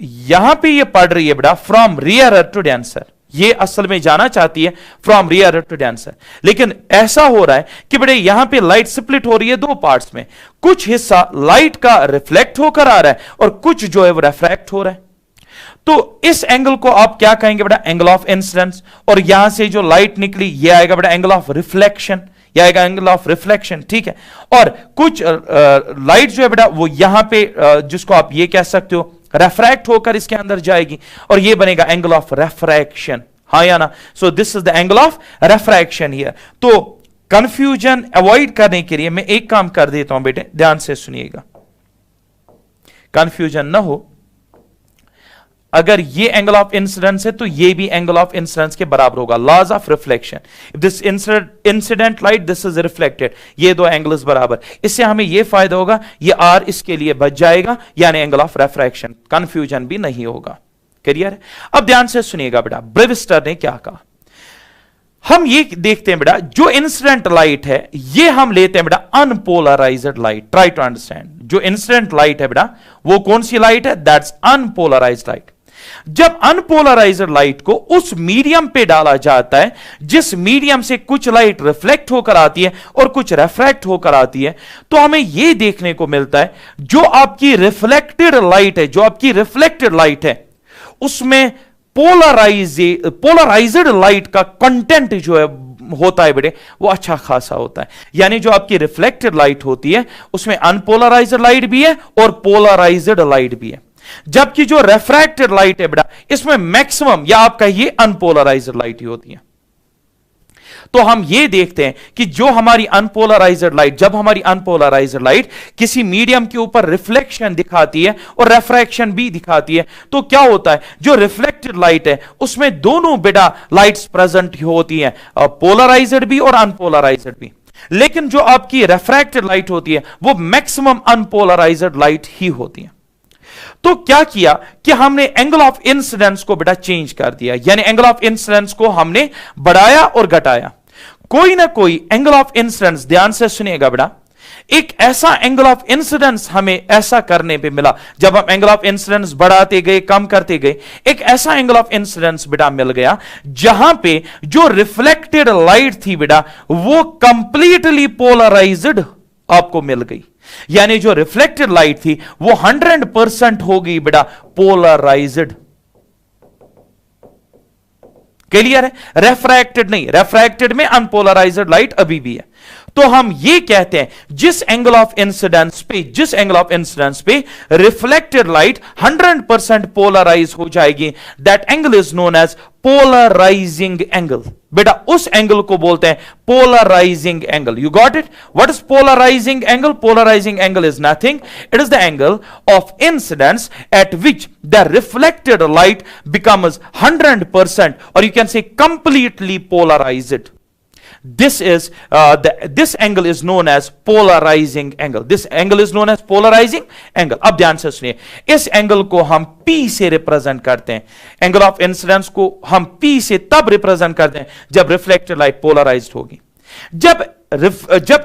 यहां पे ये पड़ रही है बेटा फ्रॉम रियर टू डेंसर, ये असल में जाना चाहती है फ्रॉम रियर टू डेंसर, लेकिन ऐसा हो रहा है कि बेटे यहां पे लाइट स्प्लिट हो रही है दो पार्ट्स में, कुछ हिस्सा लाइट का रिफ्लेक्ट होकर आ रहा है और कुछ जो है वो रिफ्रैक्ट हो रहा है। तो इस एंगल को आप क्या कहेंगे बेटा, एंगल ऑफ इंसिडेंस। और यहां से जो लाइट निकली ये आएगा बेटा एंगल ऑफ रिफ्लेक्शन, ये आएगा एंगल ऑफ रिफ्लेक्शन, ठीक है। और कुछ लाइट जो है बेटा वो यहां पे जिसको आप ये कह सकते हो रेफ्रैक्ट होकर इसके अंदर जाएगी और ये बनेगा एंगल ऑफ रेफ्रैक्शन, हाँ या ना। So this is the angle of refraction here. तो कंफ्यूजन अवॉइड करने के लिए मैं एक काम कर देता हूं बेटे, ध्यान से सुनिएगा, कंफ्यूजन ना हो। अगर ये एंगल ऑफ इंसिडेंस है तो ये भी एंगल ऑफ इंसिडेंस के बराबर होगा, laws of reflection. If this incident light this is reflected, ये दो एंगल्स बराबर, इससे हमें ये फायदा होगा, ये आर इसके लिए बच जाएगा, यानी एंगल ऑफ रिफ्रैक्शन, कंफ्यूजन भी नहीं होगा। क्लियर है? अब ध्यान से सुनिएगा बेटा, ब्रेविस्टर ने क्या कहा। हम ये देखते हैं बेटा, जो इंसिडेंट लाइट है ये हम लेते हैं बेटा unpolarized light. Try to understand, जो इंसिडेंट लाइट है बेटा वो कौन सी लाइट है, दैट्स अनपोलराइज्ड लाइट। जब अनपोलराइज्ड लाइट को उस मीडियम पे डाला जाता है जिस मीडियम से कुछ लाइट रिफ्लेक्ट होकर आती है और कुछ रिफ्रैक्ट होकर आती है, तो हमें यह देखने को मिलता है जो आपकी रिफ्लेक्टेड लाइट है, जो आपकी रिफ्लेक्टेड लाइट है उसमें पोलराइज्ड लाइट का कंटेंट जो है होता है बेटे वो अच्छा खासा होता है। यानी जो आपकी रिफ्लेक्टेड लाइट होती है उसमें अनपोलराइज्ड लाइट भी है और पोलराइज्ड लाइट भी है, जबकि जो रिफ्रैक्टेड लाइट है बेटा इसमें मैक्सिमम या आप कहिए अनपोलराइज्ड लाइट ही होती है। तो हम ये देखते हैं कि जो हमारी अनपोलराइज्ड लाइट, जब हमारी अनपोलराइज्ड लाइट किसी मीडियम के ऊपर रिफ्लेक्शन दिखाती है और रिफ्रैक्शन भी दिखाती है, तो क्या होता है, जो रिफ्लेक्टेड लाइट है उसमें दोनों बेटा लाइट्स प्रेजेंट होती हैं, पोलराइज्ड भी और अनपोलराइज्ड भी। लेकिन जो आपकी रिफ्रैक्टेड लाइट होती है वो मैक्सिमम अनपोलराइज्ड लाइट ही होती है। तो क्या किया कि हमने एंगल ऑफ इंसिडेंस को बेटा चेंज कर दिया, यानी एंगल ऑफ इंसिडेंस को हमने बढ़ाया और घटाया। कोई ना कोई एंगल ऑफ इंसिडेंस, ध्यान से सुनिएगा बेटा, एक ऐसा एंगल ऑफ इंसिडेंस हमें ऐसा करने पे मिला, जब हम एंगल ऑफ इंसिडेंस बढ़ाते गए कम करते गए, एक ऐसा एंगल ऑफ इंसिडेंस बेटा मिल गया जहां पे जो रिफ्लेक्टेड लाइट थी बेटा वो कंप्लीटली पोलराइज्ड आपको मिल गई। यानी जो रिफ्लेक्टेड लाइट थी वो 100% हो गई बेटा पोलराइज्ड। क्लियर है? रेफ्रैक्टेड नहीं, रेफ्रैक्टेड में अनपोलराइज्ड लाइट अभी भी है। तो हम ये कहते हैं जिस एंगल ऑफ इंसिडेंस पे रिफ्लेक्टेड लाइट 100% पोलराइज हो जाएगी, that angle is known as polarizing angle. बेटा उस एंगल को बोलते हैं polarizing angle. You got it? What is polarizing angle? Polarizing angle is nothing, it is the angle of incidence at which the reflected light becomes 100% or you can say completely polarized. This angle is known as polarizing angle. This angle is known as polarizing angle. अब ध्यान से सुनिए, इस angle को हम P से represent करते हैं। एंगल ऑफ इंसिडेंस को हम P से तब रिप्रेजेंट करते हैं जब रिफ्लेक्टेड लाइट पोलराइज्ड होगी। जब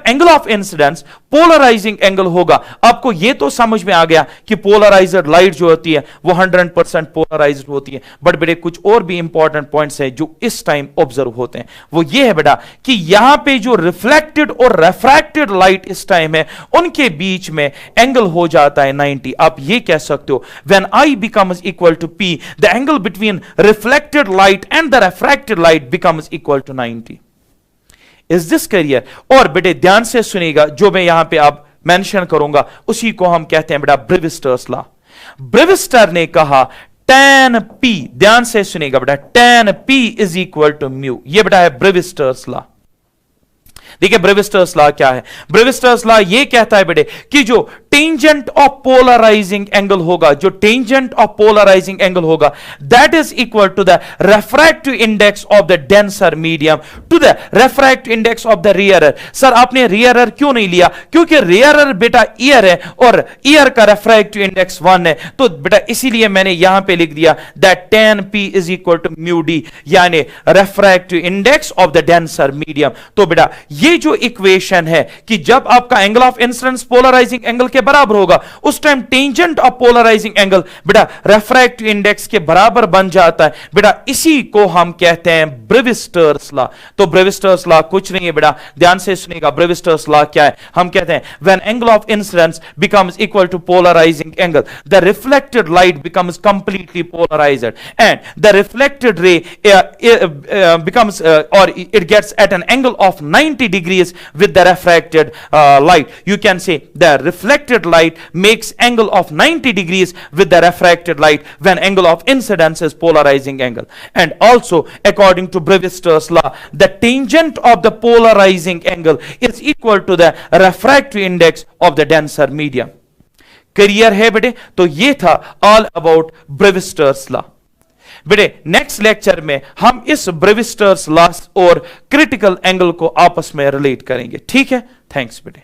angle of incidence polarizing angle होगा, आपको यह तो समझ में आ गया कि पोलराइज्ड लाइट जो होती है वो 100% पोलराइज्ड होती है। बट बेटे कुछ और भी इंपॉर्टेंट पॉइंट्स हैं जो इस टाइम ऑब्जर्व होते हैं, वो ये है बेटा कि यहां पे जो रिफ्लेक्टेड और रिफ्रैक्टेड लाइट इस टाइम है उनके बीच में एंगल हो जाता है 90। आप ये कह सकते हो when I becomes equal to P, the angle between reflected light and the refracted light becomes equal to 90. Is this clear? और बेटे ध्यान से सुनिएगा, जो मैं यहां पे आप मेंशन करूंगा उसी को हम कहते हैं बेटा ब्रेविस्टर्स लॉ। ब्रेविस्टर ने कहा tan P, ध्यान से सुनिएगा बेटा, tan P is equal to mu. ये बेटा है ब्रेविस्टर्स लॉ। देखिए ब्रेविस्टर्स लॉ क्या है? ब्रेविस्टर्स लॉ ये कहता है बेटे कि जो टेंजेंट ऑफ पोलराइजिंग एंगल होगा, जो टेंजेंट ऑफ पोलराइजिंग एंगल होगा, that is equal to the refractive index of the denser medium to the refractive index of the rarer. Sir आपने रियरर क्यों नहीं लिया? क्योंकि रियरर बेटा ईयर है और ईयर का रेफ्रैक्टिव इंडेक्स 1 है, तो बेटा इसीलिए मैंने यहां पे लिख दिया that tan P is equal to mu D, यानी refractive index of the denser medium. तो बेटा ये जो इक्वेशन है कि जब आपका angle of incidence polarizing angle के के बराबर होगा, उस time tangent of polarizing angle बेटा रेफ्रैक्टिव इंडेक्स के बराबर बन जाता है। बेटा इसी को हम कहते हैं ब्रेविस्टर्स लॉ। तो ब्रेविस्टर्स लॉ कुछ नहीं है बेटा, ध्यान से सुनिएगा। ब्रेविस्टर्स लॉ क्या है? हम कहते हैं when angle of incidence becomes equal to polarizing angle, the reflected light becomes completely polarized and the reflected ray becomes or it gets at an angle of 90 degrees with the refracted light. You can say the reflected light makes angle of 90 degrees with the refracted light when angle of incidence is polarizing angle. And also according to Brevister's law, the tangent of the polarizing angle is equal to the refractive index of the denser medium. Clear है बेटे? तो ये था all about ब्रेविस्टर्स law. बेटे next lecture में हम इस ब्रेविस्टर्स law और क्रिटिकल एंगल को आपस में रिलेट करेंगे। ठीक है, थैंक्स बेटे।